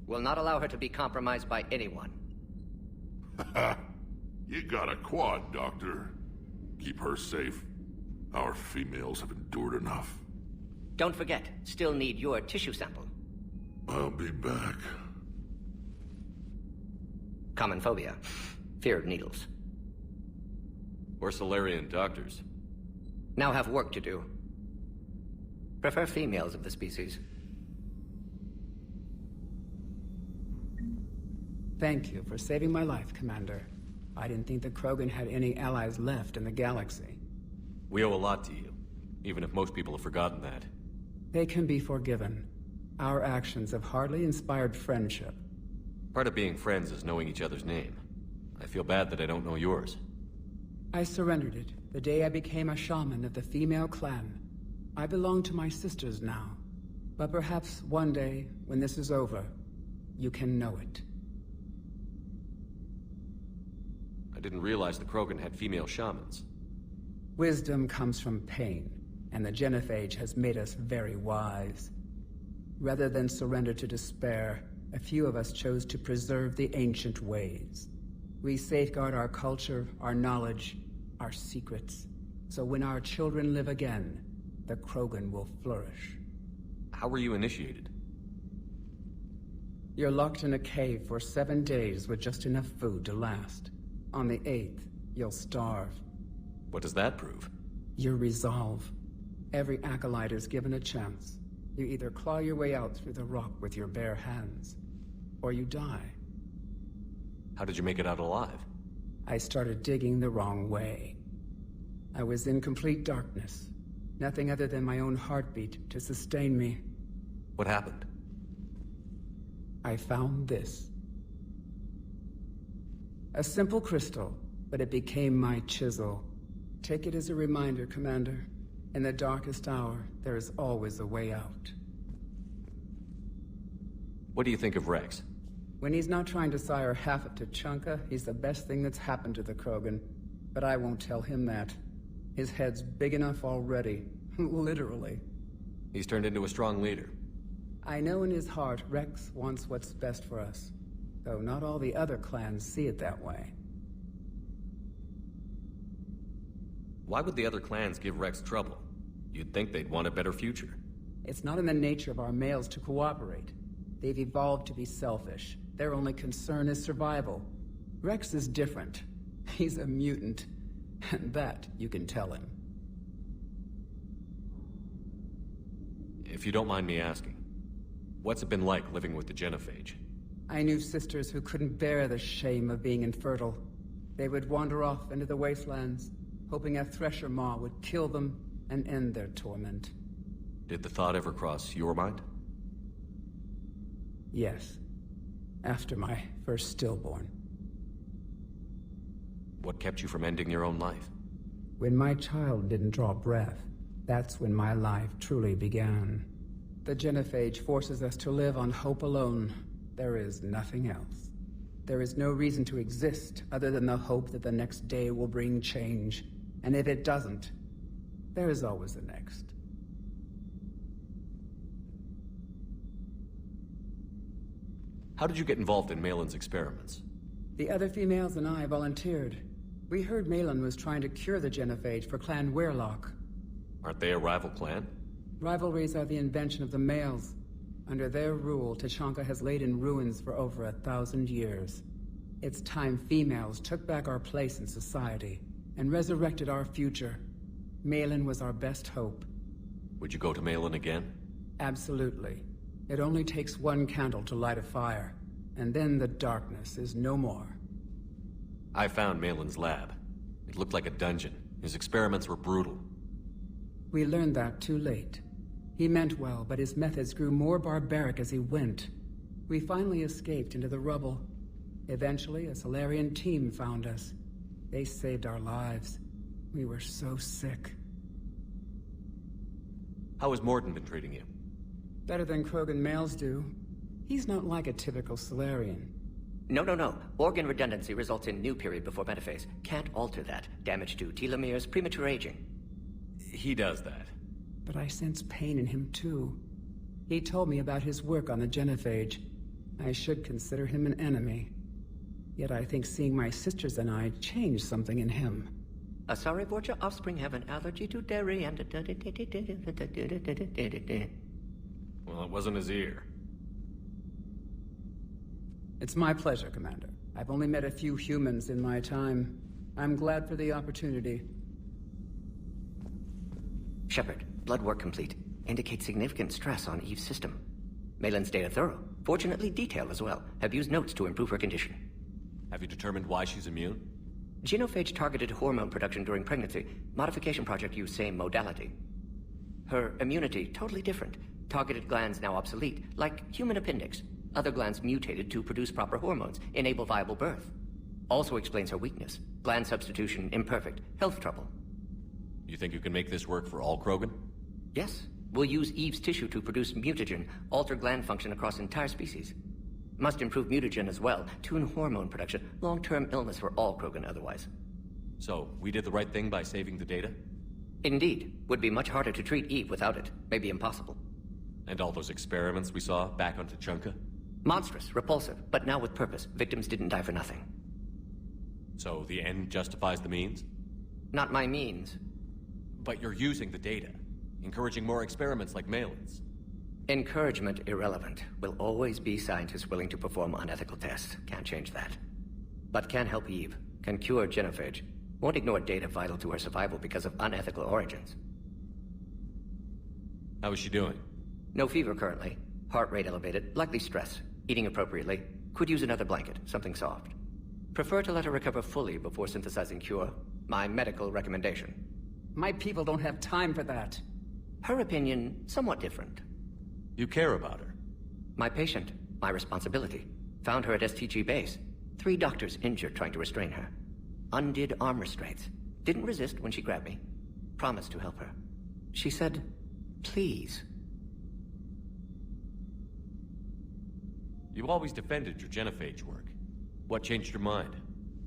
[SPEAKER 10] Will not allow her to be compromised by anyone.
[SPEAKER 6] You got a quad, Doctor. Keep her safe. Our females have endured enough.
[SPEAKER 10] Don't forget, still need your tissue sample.
[SPEAKER 6] I'll be back.
[SPEAKER 10] Common phobia. Fear of needles.
[SPEAKER 3] Or Salarian doctors.
[SPEAKER 10] Now have work to do. Prefer females of the species.
[SPEAKER 22] Thank you for saving my life, Commander. I didn't think the Krogan had any allies left in the galaxy.
[SPEAKER 3] We owe a lot to you, even if most people have forgotten that.
[SPEAKER 22] They can be forgiven. Our actions have hardly inspired friendship.
[SPEAKER 3] Part of being friends is knowing each other's name. I feel bad that I don't know yours.
[SPEAKER 22] I surrendered it the day I became a shaman of the female clan. I belong to my sisters now. But perhaps one day, when this is over, you can know it.
[SPEAKER 3] I didn't realize the Krogan had female shamans.
[SPEAKER 22] Wisdom comes from pain, and the genophage has made us very wise. Rather than surrender to despair, a few of us chose to preserve the ancient ways. We safeguard our culture, our knowledge, our secrets. So when our children live again, the Krogan will flourish.
[SPEAKER 3] How were you initiated?
[SPEAKER 22] You're locked in a cave for 7 days with just enough food to last. On the 8th, you'll starve.
[SPEAKER 3] What does that prove?
[SPEAKER 22] Your resolve. Every acolyte is given a chance. You either claw your way out through the rock with your bare hands, or you die.
[SPEAKER 3] How did you make it out alive?
[SPEAKER 22] I started digging the wrong way. I was in complete darkness. Nothing other than my own heartbeat to sustain me.
[SPEAKER 3] What happened?
[SPEAKER 22] I found this. A simple crystal, but it became my chisel. Take it as a reminder, Commander. In the darkest hour, there is always a way out.
[SPEAKER 3] What do you think of Rex?
[SPEAKER 22] When he's not trying to sire half of Tuchanka, he's the best thing that's happened to the Krogan. But I won't tell him that. His head's big enough already. Literally.
[SPEAKER 3] He's turned into a strong leader.
[SPEAKER 22] I know in his heart Rex wants what's best for us. Though not all the other clans see it that way.
[SPEAKER 3] Why would the other clans give Rex trouble? You'd think they'd want a better future.
[SPEAKER 22] It's not in the nature of our males to cooperate. They've evolved to be selfish. Their only concern is survival. Rex is different. He's a mutant. And that you can tell him.
[SPEAKER 3] If you don't mind me asking, what's it been like living with the genophage?
[SPEAKER 22] I knew sisters who couldn't bear the shame of being infertile. They would wander off into the wastelands, hoping a thresher maw would kill them and end their torment.
[SPEAKER 3] Did the thought ever cross your mind?
[SPEAKER 22] Yes. After my first stillborn.
[SPEAKER 3] What kept you from ending your own life?
[SPEAKER 22] When my child didn't draw breath, that's when my life truly began. The genophage forces us to live on hope alone. There is nothing else. There is no reason to exist other than the hope that the next day will bring change. And if it doesn't, there is always the next.
[SPEAKER 3] How did you get involved in Malin's experiments?
[SPEAKER 22] The other females and I volunteered. We heard Malin was trying to cure the genophage for Clan Weirlock.
[SPEAKER 3] Aren't they a rival clan?
[SPEAKER 22] Rivalries are the invention of the males. Under their rule, Tuchanka has laid in ruins for over 1,000 years. It's time females took back our place in society and resurrected our future. Malin was our best hope.
[SPEAKER 3] Would you go to Malin again?
[SPEAKER 22] Absolutely. It only takes one candle to light a fire, and then the darkness is no more.
[SPEAKER 3] I found Malin's lab. It looked like a dungeon. His experiments were brutal.
[SPEAKER 22] We learned that too late. He meant well, but his methods grew more barbaric as he went. We finally escaped into the rubble. Eventually, a Salarian team found us. They saved our lives. We were so sick.
[SPEAKER 3] How has Morden been treating you?
[SPEAKER 22] Better than Krogan males do. He's not like a typical Salarian.
[SPEAKER 10] No. Organ redundancy results in new period before metaphase. Can't alter that. Damage to telomeres, premature aging.
[SPEAKER 3] He does that.
[SPEAKER 22] But I sense pain in him too. He told me about his work on the genophage. I should consider him an enemy. Yet I think seeing my sisters and I changed something in him.
[SPEAKER 10] Asari Borgia offspring have an allergy to dairy and...
[SPEAKER 3] Well, it wasn't his ear.
[SPEAKER 22] It's my pleasure, Commander. I've only met a few humans in my time. I'm glad for the opportunity.
[SPEAKER 10] Shepard, blood work complete. Indicates significant stress on Eve's system. Malin's data thorough. Fortunately detailed as well. Have used notes to improve her condition.
[SPEAKER 3] Have you determined why she's immune?
[SPEAKER 10] Genophage targeted hormone production during pregnancy. Modification project used same modality. Her immunity totally different. Targeted glands now obsolete, like human appendix. Other glands mutated to produce proper hormones, enable viable birth. Also explains her weakness. Gland substitution imperfect. Health trouble.
[SPEAKER 3] You think you can make this work for all Krogan?
[SPEAKER 10] Yes. We'll use Eve's tissue to produce mutagen, alter gland function across entire species. Must improve mutagen as well, tune hormone production, long-term illness for all Krogan otherwise.
[SPEAKER 3] So, we did the right thing by saving the data?
[SPEAKER 10] Indeed. Would be much harder to treat Eve without it. Maybe impossible.
[SPEAKER 3] And all those experiments we saw back on Tuchanka?
[SPEAKER 10] Monstrous, repulsive, but now with purpose. Victims didn't die for nothing.
[SPEAKER 3] So the end justifies the means?
[SPEAKER 10] Not my means.
[SPEAKER 3] But you're using the data, encouraging more experiments like Malin's.
[SPEAKER 10] Encouragement irrelevant. Will always be scientists willing to perform unethical tests. Can't change that. But can help Eve. Can cure genophage. Won't ignore data vital to her survival because of unethical origins.
[SPEAKER 3] How is she doing?
[SPEAKER 10] No fever currently. Heart rate elevated, likely stress. Eating appropriately. Could use another blanket, something soft. Prefer to let her recover fully before synthesizing cure. My medical recommendation.
[SPEAKER 22] My people don't have time for that.
[SPEAKER 10] Her opinion, somewhat different.
[SPEAKER 3] You care about her?
[SPEAKER 10] My patient, my responsibility. Found her at STG base. 3 doctors injured trying to restrain her. Undid arm restraints. Didn't resist when she grabbed me. Promised to help her. She said, please.
[SPEAKER 3] You always defended your genophage work. What changed your mind?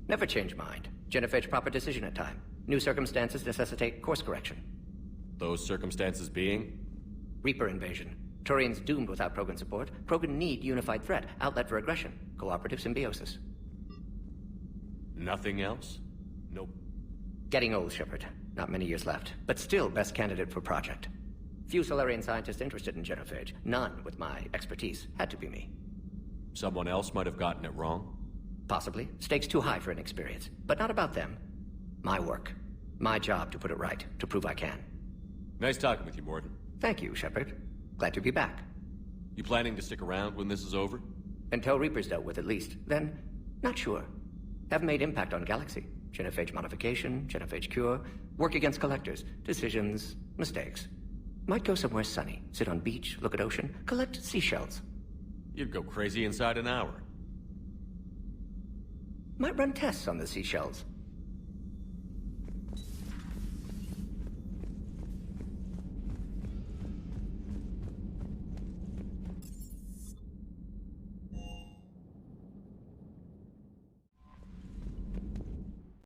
[SPEAKER 10] Never change mind. Genophage proper decision at time. New circumstances necessitate course correction.
[SPEAKER 3] Those circumstances being?
[SPEAKER 10] Reaper invasion. Turians doomed without Krogan support. Krogan need unified threat. Outlet for aggression. Cooperative symbiosis.
[SPEAKER 3] Nothing else? Nope.
[SPEAKER 10] Getting old, Shepard. Not many years left. But still best candidate for project. Few Salarian scientists interested in genophage. None with my expertise. Had to be me.
[SPEAKER 3] Someone else might have gotten it wrong?
[SPEAKER 10] Possibly. Stakes too high for inexperience. But not about them. My work. My job to put it right. To prove I can.
[SPEAKER 3] Nice talking with you, Morden.
[SPEAKER 10] Thank you, Shepard. Glad to be back.
[SPEAKER 3] You planning to stick around when this is over?
[SPEAKER 10] Until Reaper's dealt with, at least. Then, not sure. Have made impact on Galaxy. Genophage modification, genophage cure, work against collectors, decisions, mistakes. Might go somewhere sunny, sit on beach, look at ocean, collect seashells.
[SPEAKER 3] You'd go crazy inside an hour.
[SPEAKER 10] Might run tests on the seashells.